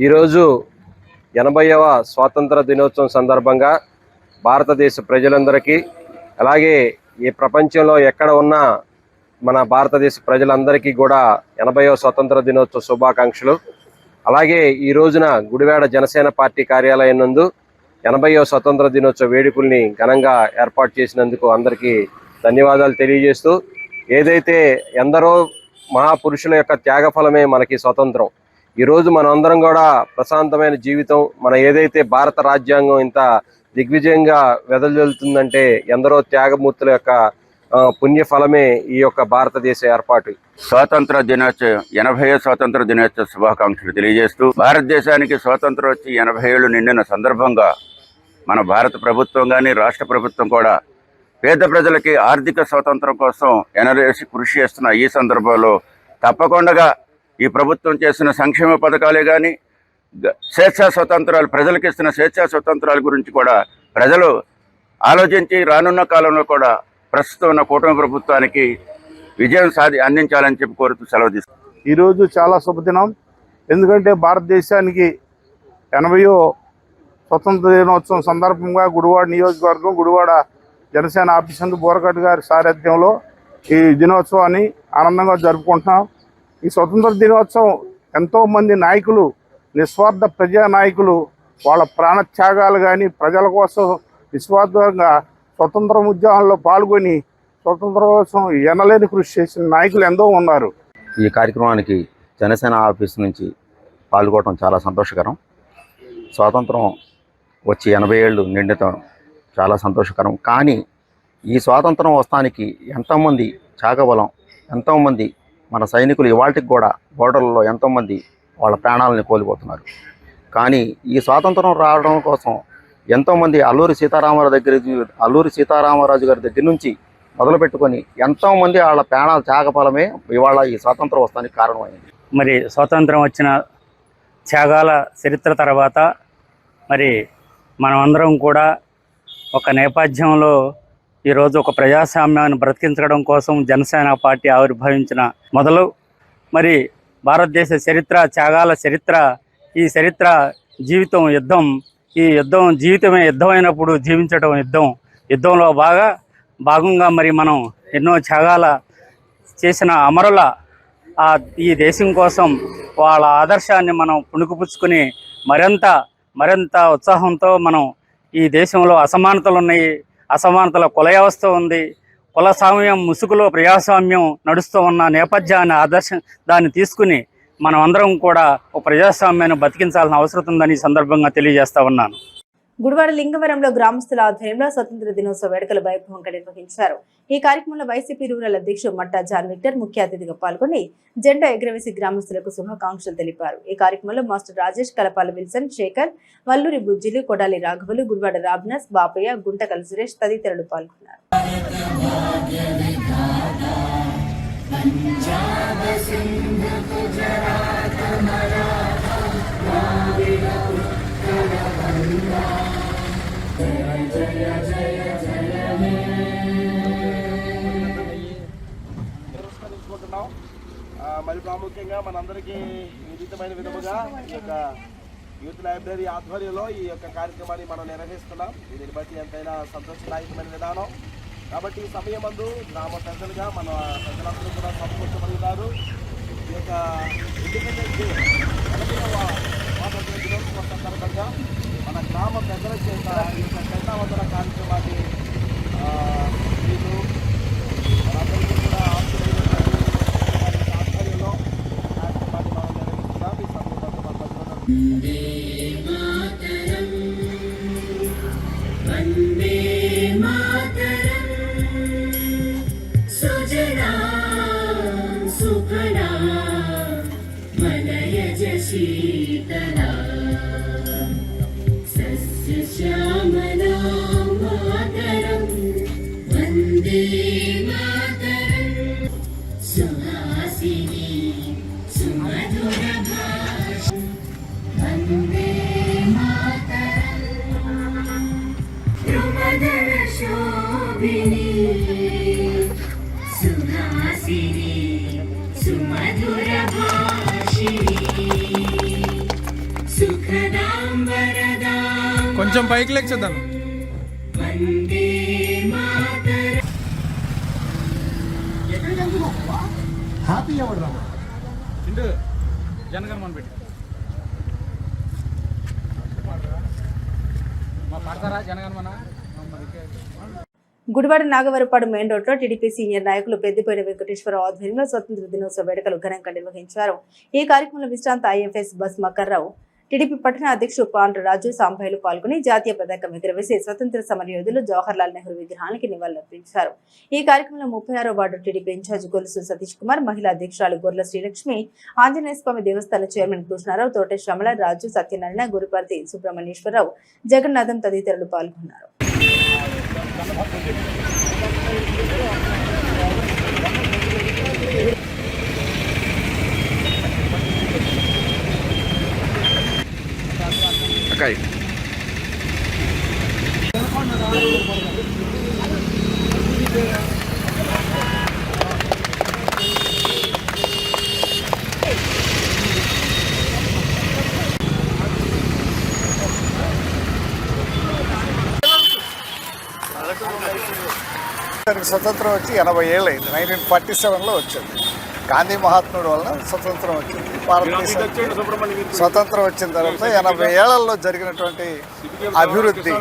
Speaker 14: ఈరోజు 80వ స్వాతంత్ర దినోత్సవం సందర్భంగా భారతదేశ ప్రజలందరికీ, అలాగే ఈ ప్రపంచంలో ఎక్కడ ఉన్న మన భారతదేశ ప్రజలందరికీ కూడా 80వ స్వాతంత్ర దినోత్సవ శుభాకాంక్షలు. అలాగే ఈ రోజున గుడివాడ జనసేన పార్టీ కార్యాలయం నందు 80వ స్వాతంత్ర దినోత్సవ వేడుకల్ని ఘనంగా ఏర్పాటు చేసినందుకు అందరికీ ధన్యవాదాలు తెలియజేస్తూ, ఏదైతే ఎందరో మహాపురుషుల యొక్క త్యాగఫలమే మనకి స్వతంత్రం. ఈరోజు మనందరం కూడా ప్రశాంతమైన జీవితం, మన ఏదైతే భారత రాజ్యాంగం ఇంత దిగ్విజయంగా వెదజల్లుతుందంటే ఎందరో త్యాగమూర్తుల యొక్క పుణ్యఫలమే ఈ యొక్క భారతదేశ ఏర్పాటు.
Speaker 2: స్వాతంత్ర దినోత్సవం 80వ స్వాతంత్ర దినోత్సవ శుభాకాంక్షలు తెలియజేస్తూ, భారతదేశానికి స్వాతంత్రం వచ్చి 80 ఏళ్ళు నిండిన సందర్భంగా మన భారత ప్రభుత్వం కానీ రాష్ట్ర ప్రభుత్వం కూడా పేద ప్రజలకి ఆర్థిక స్వాతంత్రం కోసం ఎనలేసి కృషి చేస్తున్న ఈ సందర్భంలో తప్పకుండా ఈ ప్రభుత్వం చేసిన సంక్షేమ పథకాలే కానీ స్వేచ్ఛా స్వతంత్రాలు, ప్రజలకు ఇస్తున్న స్వేచ్ఛా స్వతంత్రాల గురించి కూడా ప్రజలు ఆలోచించి రానున్న కాలంలో కూడా ప్రస్తుతం ఉన్న కూటమి ప్రభుత్వానికి విజయం అందించాలని చెప్పి కోరుతూ సెలవు తీసుకుంటాం.
Speaker 13: ఈరోజు చాలా శుభదినం. ఎందుకంటే భారతదేశానికి 80వ స్వతంత్ర దినోత్సవం సందర్భంగా గుడివాడ నియోజకవర్గం, గుడివాడ జనసేన ఆఫీస్ నందు బూరగడ్డ గారి సారథ్యంలో ఈ దినోత్సవాన్ని ఆనందంగా జరుపుకుంటున్నాం. ఈ స్వతంత్ర దినోత్సవం ఎంతోమంది నాయకులు, నిస్వార్థ ప్రజా నాయకులు వాళ్ళ ప్రాణత్యాగాలు కానీ ప్రజల కోసం నిస్వార్థంగా స్వతంత్ర ఉద్యమంలో పాల్గొని స్వతంత్ర కోసం ఎనలేని కృషి చేసిన నాయకులు ఎంతో ఉన్నారు.
Speaker 14: ఈ కార్యక్రమానికి జనసేన ఆఫీస్ నుంచి పాల్గొనడం చాలా సంతోషకరం. స్వాతంత్రం వచ్చి 80 ఏళ్ళు నిండటం చాలా సంతోషకరం. కానీ ఈ స్వాతంత్రం వస్తానికి ఎంతోమంది త్యాగబలం, ఎంతోమంది మన సైనికులు ఇవాళకి కూడా బోర్డర్లలో ఎంతోమంది వాళ్ళ ప్రాణాలని కోల్పోతున్నారు. కానీ ఈ స్వాతంత్రం రావడం కోసం ఎంతోమంది అల్లూరి సీతారామరాజు గారి దగ్గర నుంచి మొదలుపెట్టుకొని ఎంతోమంది వాళ్ళ ప్రాణాల త్యాగఫలమే ఇవాళ ఈ స్వాతంత్రం వస్తానికి కారణమైంది.
Speaker 12: మరి స్వాతంత్రం వచ్చిన త్యాగాల చరిత్ర తర్వాత మరి మనమందరం కూడా ఒక నేపథ్యంలో ఈరోజు ఒక ప్రజాస్వామ్యాన్ని బ్రతికించడం కోసం జనసేన పార్టీ ఆవిర్భవించిన మొదలు మరి భారతదేశ చరిత్ర, త్యాగాల చరిత్ర, ఈ చరిత్ర జీవితం యుద్ధం, ఈ యుద్ధం జీవితమే యుద్ధమైనప్పుడు జీవించడం యుద్ధంలో భాగంగా మరి మనం ఎన్నో త్యాగాల చేసిన అమరుల ఈ దేశం కోసం వాళ్ళ ఆదర్శాన్ని మనం పుణుకుపుచ్చుకుని మరింత ఉత్సాహంతో మనం ఈ దేశంలో అసమానతలు ఉన్నాయి, అసమానతల కుల వ్యవస్థ ఉంది, కుల సామ్యం ముసుగులో ప్రజాస్వామ్యం నడుస్తూ ఉన్న నేపథ్యాన్ని ఆదర్శం దాన్ని తీసుకుని మనం అందరం కూడా ఒక ప్రజాస్వామ్యాన్ని బతికించాల్సిన అవసరం ఉందని ఈ సందర్భంగా తెలియజేస్తా ఉన్నాను.
Speaker 1: గుడివాడ లింగవరంలో గ్రామస్తుల ఆధ్వర్యంలో స్వతంత్ర దినోత్సవ వేడుకలు వైభవంగా నిర్వహించారు. ఈ కార్యక్రమంలో వైసీపీ రూరల్ అధ్యక్షుడు మట్టా జాన్ విక్టర్ ముఖ్య అతిథిగా పాల్గొని జెండా ఎగురవేసి గ్రామస్తులకు శుభాకాంక్షలు తెలిపారు. ఈ కార్యక్రమంలో మాస్టర్ రాజేష్, కలపాల విల్సన్, శేఖర్, వల్లూరి బుజ్జిలు, కొడాలి రాఘవులు, గుడివాడ రాబ్నస్, బాపయ్య, గుంటకల్ సురేష్ తదితరులు పాల్గొన్నారు.
Speaker 4: మరి ప్రాముఖ్యంగా మనందరికీ విదితమైన విధముగా ఈ యొక్క యూత్ లైబ్రరీ ఆధ్వర్యంలో ఈ యొక్క కార్యక్రమాన్ని మనం నిర్వహిస్తున్నాం. దీన్ని బట్టి ఎంతైనా సంతోషదాయకమైన విధానం. కాబట్టి ఈ సమయమందు గ్రామ పెద్దలుగా మన ప్రజలందరూ కూడా సమకూర్చబడుతున్నారు. ఈ యొక్క ఇండిపెండెన్స్ డే 80వ స్వాతంత్ర దినోత్సవం సందర్భంగా మన గ్రామ పెద్దల చేత ఈ యొక్క జెండా వందన కార్యక్రమాన్ని కొంచెం పైకి లేచేద్దాం.
Speaker 6: హ్యాపీ ఎవరు రా
Speaker 4: జనగణమని పెట్టి పాడతారా జనగణమన?
Speaker 1: గుడివాడ నాగవరపాడు మెయిన్ రోడ్లో టీడీపీ సీనియర్ నాయకులు పెద్దిపోయిన వెంకటేశ్వరరావు ఆధ్వర్యంలో స్వతంత్ర దినోత్సవ వేడుకలు ఘనంగా నిర్వహించారు. ఈ కార్యక్రమంలో విశ్రాంత ఐఎఫ్ఎస్ బస్ మకర్రావు, టీడీపీ పట్టణ అధ్యక్షుడు పాండ్రరాజు, సాంబయ్యలు పాల్గొని జాతీయ పతాకం ఎగురవేసి స్వతంత్ర సమరయోధులు జవహర్లాల్ నెహ్రూ విగ్రహానికి నివాళులర్పించారు. ఈ కార్యక్రమంలో 36వ వార్డు టీడీపీ ఇన్ఛార్జ్ గొలుసు సతీష్ కుమార్, మహిళా అధ్యక్షురాలు గొర్ల శ్రీలక్ష్మి, ఆంజనేయ స్వామి దేవస్థాన చైర్మన్ కృష్ణారావు, తోట శ్రమల రాజు, సత్యనారాయణ, గురుపర్తి సుబ్రహ్మణ్యేశ్వరరావు, జగన్నాథం తదితరులు పాల్గొన్నారు.
Speaker 13: స్వతంత్రం వచ్చి 80 ఏళ్ళు అయింది. 1947లో వచ్చింది. గాంధీ మహాత్ముడు వలన స్వతంత్రం వచ్చింది. భారతదేశం స్వతంత్రం వచ్చిన తర్వాత 80 ఏళ్లలో జరిగినటువంటి అభివృద్ధి,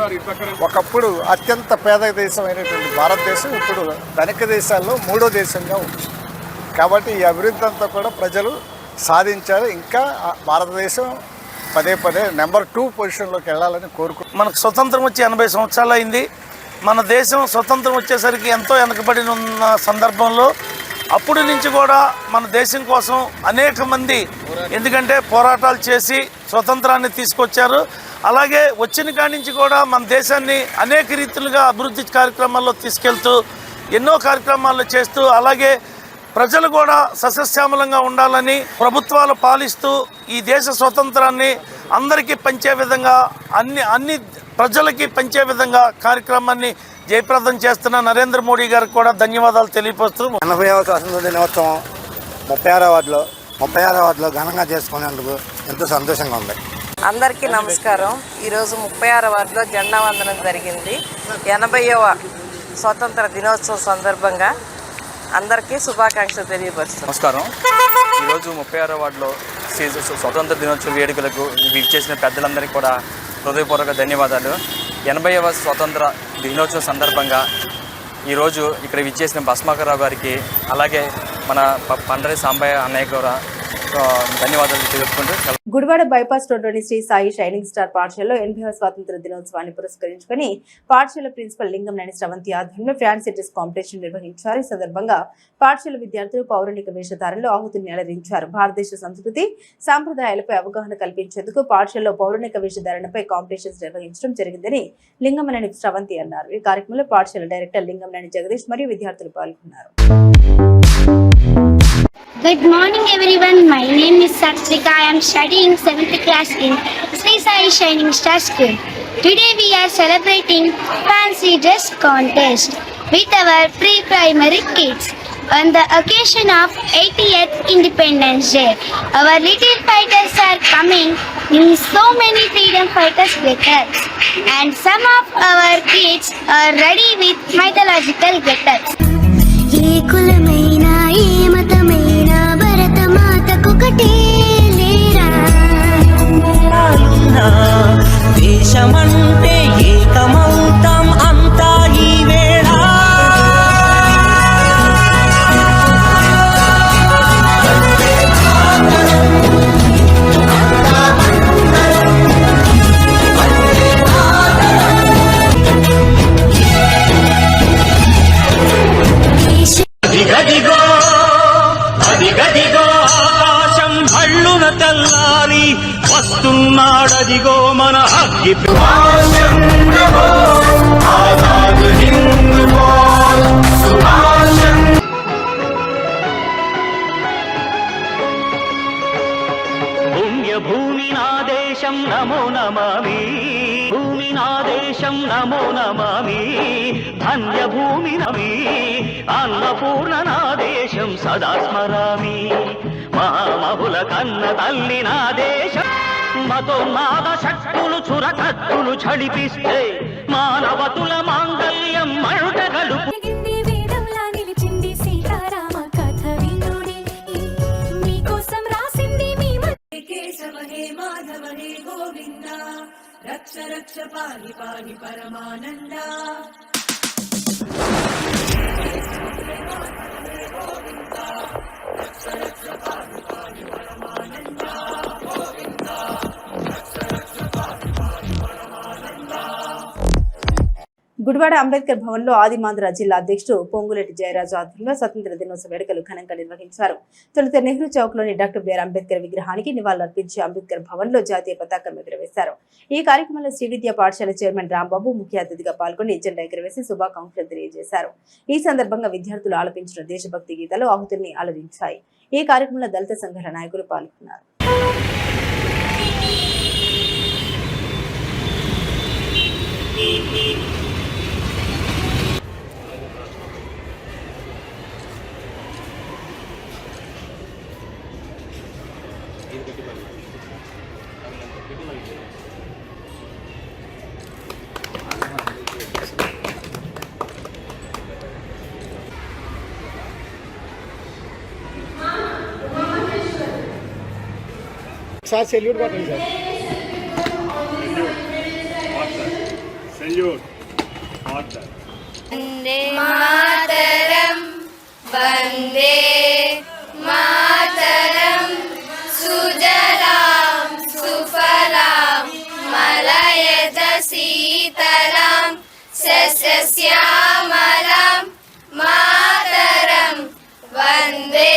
Speaker 13: ఒకప్పుడు అత్యంత పేద దేశం అయినటువంటి భారతదేశం ఇప్పుడు ధనిక దేశాల్లో 3వ దేశంగా ఉంది. కాబట్టి ఈ అభివృద్ధి అంతా కూడా ప్రజలు సాధించారు. ఇంకా భారతదేశం పదే నెంబర్ 2 పొజిషన్లోకి వెళ్ళాలని కోరుకుంటున్నాం.
Speaker 8: మనకు స్వతంత్రం వచ్చి 80 సంవత్సరాలు అయింది. మన దేశం స్వతంత్రం వచ్చేసరికి ఎంతో వెనకబడి ఉన్న సందర్భంలో అప్పటి నుంచి కూడా మన దేశం కోసం అనేక మంది ఎందుకంటే పోరాటాలు చేసి స్వతంత్రాన్ని తీసుకొచ్చారు. అలాగే వచ్చిన కాడి నుంచి కూడా మన దేశాన్ని అనేక రీతులుగా అభివృద్ధి కార్యక్రమాల్లో తీసుకెళ్తూ ఎన్నో కార్యక్రమాలు చేస్తూ అలాగే ప్రజలు కూడా సస్యశ్యామలంగా ఉండాలని ప్రభుత్వాలు పాలిస్తూ ఈ దేశ స్వతంత్రాన్ని అందరికీ పంచే విధంగా అన్ని ప్రజలకి పంచే విధంగా కార్యక్రమాన్ని జయప్రదం చేస్తున్న నరేంద్ర మోడీ గారికి కూడా ధన్యవాదాలు తెలియపరుస్తూ
Speaker 11: 80వ స్వాతంత్ర దినోత్సవం 36వ వార్డులో ఘనంగా చేసుకునేందుకు ఎంతో సంతోషంగా ఉంది.
Speaker 15: అందరికీ నమస్కారం. ఈరోజు 36వ వార్డులో జెండా వందనం జరిగింది. 80వ స్వాతంత్ర దినోత్సవం సందర్భంగా అందరికీ శుభాకాంక్షలు తెలియపరుస్తాం.
Speaker 16: నమస్కారం. ఈరోజు 36వ వార్డులో స్వాతంత్ర దినోత్సవ వేడుకలకు విచ్చేసిన పెద్దలందరికీ కూడా హృదయపూర్వక ధన్యవాదాలు. 80వ స్వాతంత్ర దినోత్సవం సందర్భంగా ఈరోజు ఇక్కడ విచ్చేసిన భస్మాకర్రావు గారికి అలాగే మన పండ్రి సాంబయ్య అన్నయ్య కూడా ధన్యవాదాలు తెలుపుకుంటూ
Speaker 1: గుడివాడ బైపాస్ రోడ్లోని శ్రీ సాయి షైనింగ్ స్టార్ పాఠశాలలో 80వ స్వాతంత్ర దినోత్సవాన్ని పురస్కరించుకుని పాఠశాల ప్రిన్సిపల్ లింగంనేని శ్రవంతి ఆధ్వర్యంలో ఫ్యాన్సీ డ్రెస్ కాంపిటీషన్ నిర్వహించారు. ఈ సందర్భంగా పాఠశాల విద్యార్థులు పౌరాణిక వేషధారణలో ఆహుతిని అలరించారు. భారతదేశ సంస్కృతి సాంప్రదాయాలపై అవగాహన కల్పించేందుకు పాఠశాలలో పౌరాణిక వేషధారణపై కాంపిటీషన్స్ నిర్వహించడం జరిగిందని లింగంనేని శ్రవంతి అన్నారు. ఈ కార్యక్రమంలో పాఠశాల డైరెక్టర్ లింగంనేని జగదీష్ మరియు విద్యార్థులు పాల్గొన్నారు.
Speaker 17: Good morning everyone, my name is Satrika. I am studying 7th class in Sri Sai Shining Star School. Today we are celebrating fancy dress contest with our pre-primary kids. On the occasion of 80th Independence Day, our little fighters are coming in so many freedom fighters get-ups, and some of our kids are ready with mythological get-ups.
Speaker 5: దేశమంటే ఏకమౌతం అంతా ఈ వేళ అదిగదిగో అదిగదిగో ఆకాశం భళ్ళున తెల్లారి వస్తున్నాడదిగో మన అగ్గి ఆజాద్ హింద్ నమామి ధన్యభూమి నమి అన్నపూర్ణ నా దేశం సదా స్మరామి మహామహుల కన్న తల్లి నా దేశం మతోన్మాద శక్తులు చురకత్తులు ఝడిపిస్తే మానవతుల మాంగల్యం మరుట గలుపు
Speaker 3: కేశవ హే మాధవ హే గోవింద రక్ష రక్ష పాహి పాహి పరమానంద
Speaker 1: గుడివాడ అంబేద్కర్ భవన్ లో ఆదిమాంధ్ర జిల్లా అధ్యక్షుడు పొంగులేటి జయరాజు ఆధ్వర్యంలో స్వతంత్ర దినోత్సవ వేడుకలు ఘనంగా నిర్వహించారు. తొలుత నెహ్రూ చౌక్ లోని డాక్టర్ బిఆర్ అంబేద్కర్ విగ్రహానికి నివాళులర్పించి అంబేద్కర్ భవన్ లో జాతీయ పతాకం ఎగురవేశారు. ఈ కార్యక్రమంలో శ్రీ విద్యా పాఠశాల చైర్మన్ రాంబాబు ముఖ్య అతిథిగా పాల్గొని జెండా ఎగురవేసి శుభాకాంక్షలు తెలియజేశారు. ఈ సందర్భంగా విద్యార్థులు ఆలపించిన దేశభక్తి గీతాలు ఆహుతుల్ని అలరించాయి. ఈ కార్యక్రమంలో దళిత సంఘాల నాయకులు పాల్గొన్నారు.
Speaker 13: సార్ సెల్యూట్ కొట్టండి సార్. సెల్యూట్.
Speaker 17: వందే మాతరం వందే మాతరం సుజలాం సుఫలాం మలయజ శీతలాం సస్యశ్యామలాం మాతరం వందే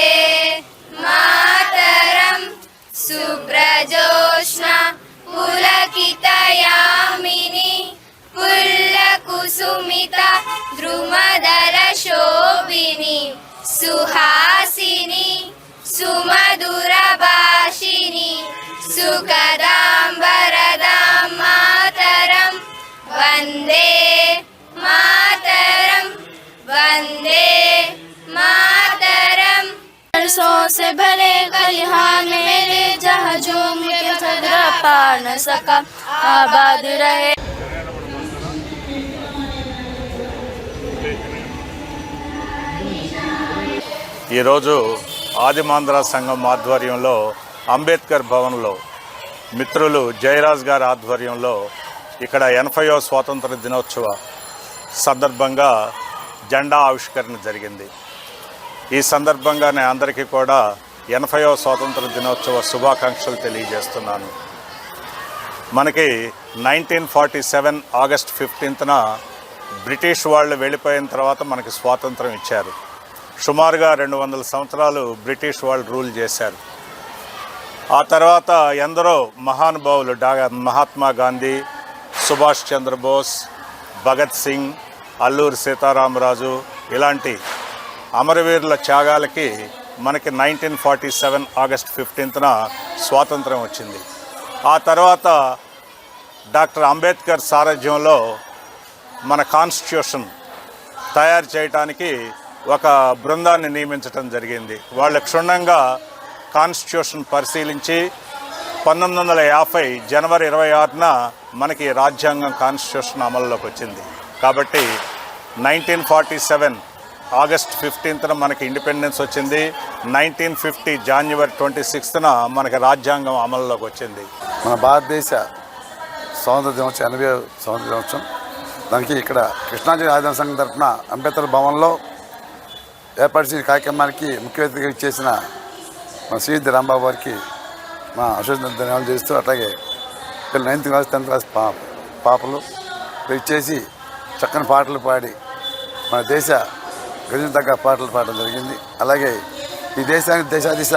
Speaker 17: మాతరం సుబ్రజోష్ణ పులకితయామిని పుల్లకుసుమిత ద్రుమదల శోభిని సుహాసిని సుమధుర భాషిని సుఖదాం వరదాం మాతరం వందే మాతరం వందే మాతరం बरसों से भरे खलिहान मेरे जहाजों में खतरा पा न सका आबाद रहे.
Speaker 4: ఈరోజు ఆదిమాంధ్ర సంఘం ఆధ్వర్యంలో అంబేద్కర్ భవన్లో మిత్రులు జయరాజ్ గారి ఆధ్వర్యంలో ఇక్కడ 80వ స్వాతంత్ర దినోత్సవ సందర్భంగా జెండా ఆవిష్కరణ జరిగింది. ఈ సందర్భంగానే అందరికీ కూడా 80వ స్వాతంత్ర దినోత్సవ శుభాకాంక్షలు తెలియజేస్తున్నాను. మనకి 1947 ఆగస్ట్ 15న బ్రిటిష్ వాళ్ళు వెళ్ళిపోయిన తర్వాత మనకి స్వాతంత్రం ఇచ్చారు. సుమారుగా 200 సంవత్సరాలు బ్రిటిష్ వాళ్ళు రూల్ చేశారు. ఆ తర్వాత ఎందరో మహానుభావులు మహాత్మా గాంధీ, సుభాష్ చంద్రబోస్, భగత్ సింగ్, అల్లూరి సీతారామరాజు ఇలాంటి అమరవీరుల త్యాగాలకి మనకి 1947 ఆగస్ట్ 15న స్వాతంత్రం వచ్చింది. ఆ తర్వాత డాక్టర్ అంబేద్కర్ సారథ్యంలో మన కాన్స్టిట్యూషన్ తయారు చేయడానికి ఒక బృందాన్ని నియమించడం జరిగింది. వాళ్ళు క్షుణ్ణంగా కాన్స్టిట్యూషన్ పరిశీలించి 1950 జనవరి 26న మనకి రాజ్యాంగం కాన్స్టిట్యూషన్ అమల్లోకి వచ్చింది. కాబట్టి 1947 ఆగస్ట్ 15న మనకి ఇండిపెండెన్స్ వచ్చింది. 1950 జనవరి 26న మనకి రాజ్యాంగం అమల్లోకి వచ్చింది.
Speaker 18: మన భారతదేశ స్వాతంత్ర దినోత్సవం 80వ స్వాతంత్ర దినోత్సవం దానికి ఇక్కడ కృష్ణా జిల్లా ఆదివాసీ సంఘం తరఫున అంబేద్కర్ భవన్లో ఏర్పాటు చేసిన కార్యక్రమానికి ముఖ్య అతిథిగా ఇచ్చేసిన మన శ్రీ రాంబాబు గారికి మా అశోక్ ధన్యవాదాలు చేస్తూ, అట్లాగే 9th క్లాస్ 10th క్లాస్ పాపలు ఇచ్చేసి చక్కని పాటలు పాడి మన దేశ గజం తగ్గ పాటలు పాడడం జరిగింది. అలాగే ఈ దేశానికి దేశాదిశ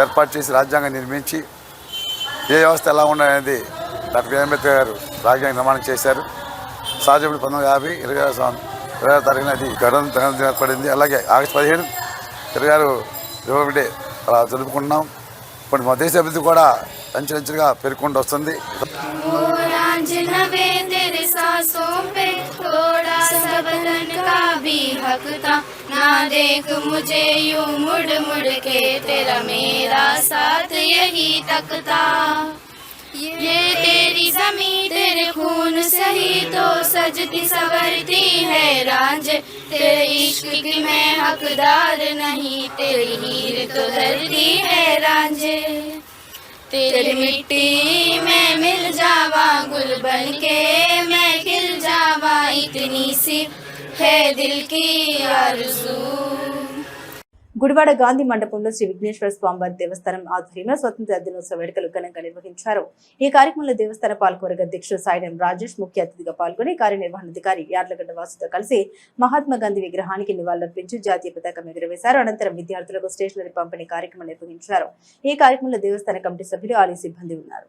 Speaker 18: ఏర్పాటు చేసి రాజ్యాంగం నిర్మించి ఏ వ్యవస్థ ఎలా ఉండాలనేది డాక్టర్ బిఆర్ అంబేద్కర్ గారు రాజ్యాంగ నిర్మాణం చేశారు. సహజప్పుడు 1950 20వ తారీఖున అది గణతంత్ర ఏర్పడింది. అలాగే ఆగస్టు 15 26 రిపబ్లిక్ డే అలా జరుపుకుంటున్నాం. ఇప్పుడు మా దేశ అభివృద్ధి కూడా అంచెలంచెలుగా పెరుగుకుంటూ వస్తుంది.
Speaker 17: नवे तेरे सांसों पे, थोड़ा सा बदन का भी हक था। ना देख मुझे यूं मुड़ मुड़ के, तेरा मेरा साथ यही तक था। ये तेरी ज़मीं तेरे खून सही तो सजती संवरती है रांझ। तेरे इश्क की मैं हकदार नहीं, तेरी हीर तो धरती है रांझ। तेरी मिट्टी में मिल जावा गुल बन के, मैं खिल जावा, इतनी सी है दिल की आरज़ू।
Speaker 1: గుడివాడ గాంధీ మండపంలో శ్రీ విఘ్నేశ్వర స్వామివారి దేవస్థానం ఆధ్వర్యంలో స్వతంత్ర దినోత్సవ వేడుకలు ఘనంగా నిర్వహించారు. ఈ కార్యక్రమంలో దేవస్థాన పాలకవర్గ అధ్యక్షుడు సాయిడం రాజేష్ ముఖ్య అతిథిగా పాల్గొని కార్యనిర్వహణాధికారి యార్లగడ్డ వాసుతో కలిసి మహాత్మా గాంధీ విగ్రహానికి నివాళులర్పించి జాతీయ పతాకం ఎగురవేశారు. అనంతరం విద్యార్థులకు స్టేషనరీ పంపిణీ కార్యక్రమం నిర్వహించారు. ఈ కార్యక్రమంలో దేవస్థాన కమిటీ సభ్యులు ఆలయ సిబ్బంది ఉన్నారు.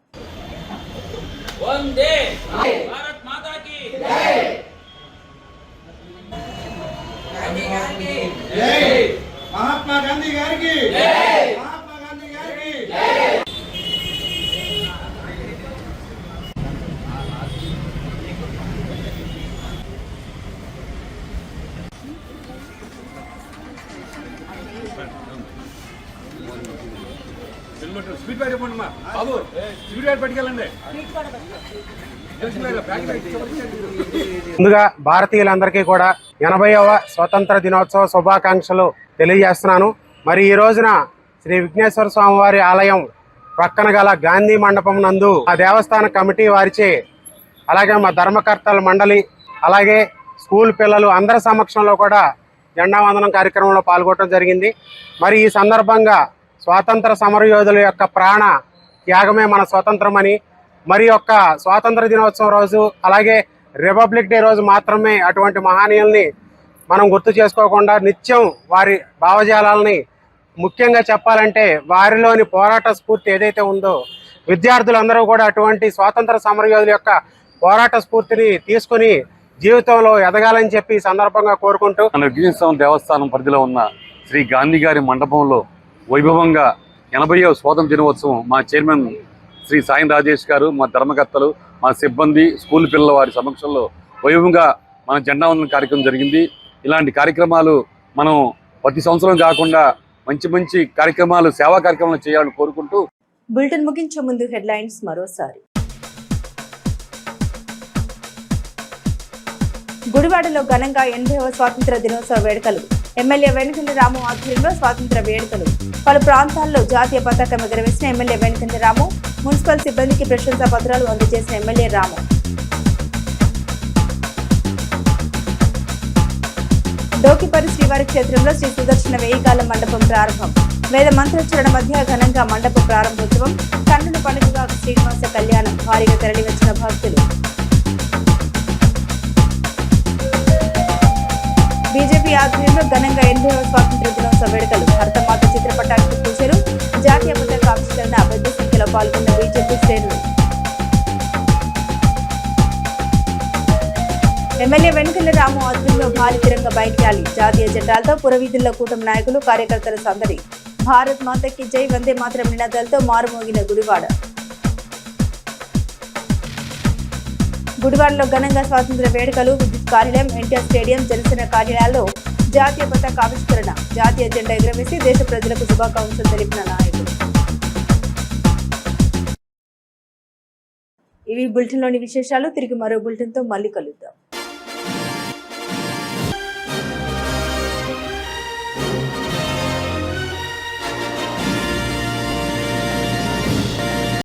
Speaker 4: महात्मा गांधी गारी की जय, महात्मा गांधी गारी की जय। స్పీడ్ బైట్ ఇవ్వండి మా బాబు, స్పీడ్ బైట్ పట్టుకెళ్ళండి.
Speaker 8: ముందుగా భారతీయులందరికీ కూడా 80వ స్వతంత్ర దినోత్సవ శుభాకాంక్షలు తెలియజేస్తున్నాను. మరి ఈ రోజున శ్రీ విఘ్నేశ్వర స్వామి వారి ఆలయం పక్కన గల గాంధీ మండపం నందు ఆ దేవస్థాన కమిటీ వారిచే, అలాగే మా ధర్మకర్తల మండలి, అలాగే స్కూల్ పిల్లలు అందరి సమక్షంలో కూడా జెండా వందనం కార్యక్రమంలో పాల్గొనడం జరిగింది. మరి ఈ సందర్భంగా స్వాతంత్ర సమరయోధుల యొక్క ప్రాణ త్యాగమే మన స్వతంత్రమని, మరి యొక్క స్వాతంత్ర దినోత్సవం రోజు అలాగే రిపబ్లిక్ డే రోజు మాత్రమే అటువంటి మహనీయుల్ని మనం గుర్తు చేసుకోకుండా నిత్యం వారి భావజాలాలని, ముఖ్యంగా చెప్పాలంటే వారిలోని పోరాట స్ఫూర్తి ఏదైతే ఉందో, విద్యార్థులందరూ కూడా అటువంటి స్వాతంత్ర సమరయోధుల యొక్క పోరాట స్ఫూర్తిని తీసుకుని జీవితంలో ఎదగాలని చెప్పి ఈ సందర్భంగా కోరుకుంటూ,
Speaker 19: మన విఘ్నేశ్వర దేవస్థానం పరిధిలో ఉన్న శ్రీ గాంధీ గారి మండపంలో వైభవంగా 80వ స్వాతంత్ర దినోత్సవం మా చైర్మన్ శ్రీ సాయి రాజేష్ గారు, మా ధర్మకర్తలు, మా సిబ్బంది, స్కూల్ పిల్లల వారి సమక్షంలో వైభవంగా మన జెండా వందనం కార్యక్రమం జరిగింది. ఇలాంటి కార్యక్రమాలు మనం ప్రతి సంవత్సరం కాకుండా మంచి మంచి కార్యక్రమాలు, సేవా కార్యక్రమాలు చేయాలని కోరుకుంటూ
Speaker 1: బులెటిన్ ముగించే ముందు హెడ్లైన్స్ మరోసారి. గుడివాడలో ఘనంగా 80వ స్వాతంత్ర దినోత్సవ వేడుకలు. ఎమ్మెల్యే వెనుకంటి రాము ఆధ్వర్యంలో స్వాతంత్ర వేడుకలు. పలు ప్రాంతాల్లో జాతీయ పతాకం ఎగురవేసిన ఎమ్మెల్యే వెనుకంటి రాము. మున్సిపల్ సిబ్బందికి ప్రశంసా పత్రాలు అందజేసిన ఎమ్మెల్యే రాము. డోకిపరి శ్రీవారి క్షేత్రంలో శ్రీ సుదర్శన వేయికాల మండపం ప్రారంభం. వేద మంత్రోచ్చరణ మధ్య ఘనంగా మండప ప్రారంభోత్సవం. కన్నుల పండుగగా శ్రీనివాస కళ్యాణం. భారీగా తరలివచ్చిన భక్తులు. బీజేపీ ఆధ్వర్యంలో ఘనంగా 80వ స్వాతంత్ర దినోత్సవ వేడుకలు. భారతమాత చిత్రపటానికి పూజలు. జాతీయ పతాక ఆవిష్కరణ. పెద్ద సంఖ్యలో పాల్గొన్న బీజేపీ శ్రేణులు. ఎమ్మెల్యే వెనుకల రాము ఆధ్వర్యంలో భారీ తిరంగ బైక్ ర్యాలీ. జాతీయ జెండాలతో పురవీధుల్లో కూటమి నాయకులు, కార్యకర్తల సందడి. భారత్ మాతకి జై, వందే మాతరం నినాదాలతో మారుమోగిన గుడివాడ. గుడివాడలో ఘనంగా స్వాతంత్ర వేడుకలు. విద్యుత్ కార్యాలయం, ఎన్టీఆర్ స్టేడియం, జనసేన కార్యాలయాల్లో జాతీయ పతాక ఆవిష్కరణ. జాతీయ జెండా ఎగురవేసి దేశ ప్రజలకు శుభాకాంక్షలు తెలిపిన నాయకులు. ఇవి బులెటిన్లోని విశేషాలు. తిరిగి మరో బులెటిన్తో మళ్ళీ కలుద్దాం.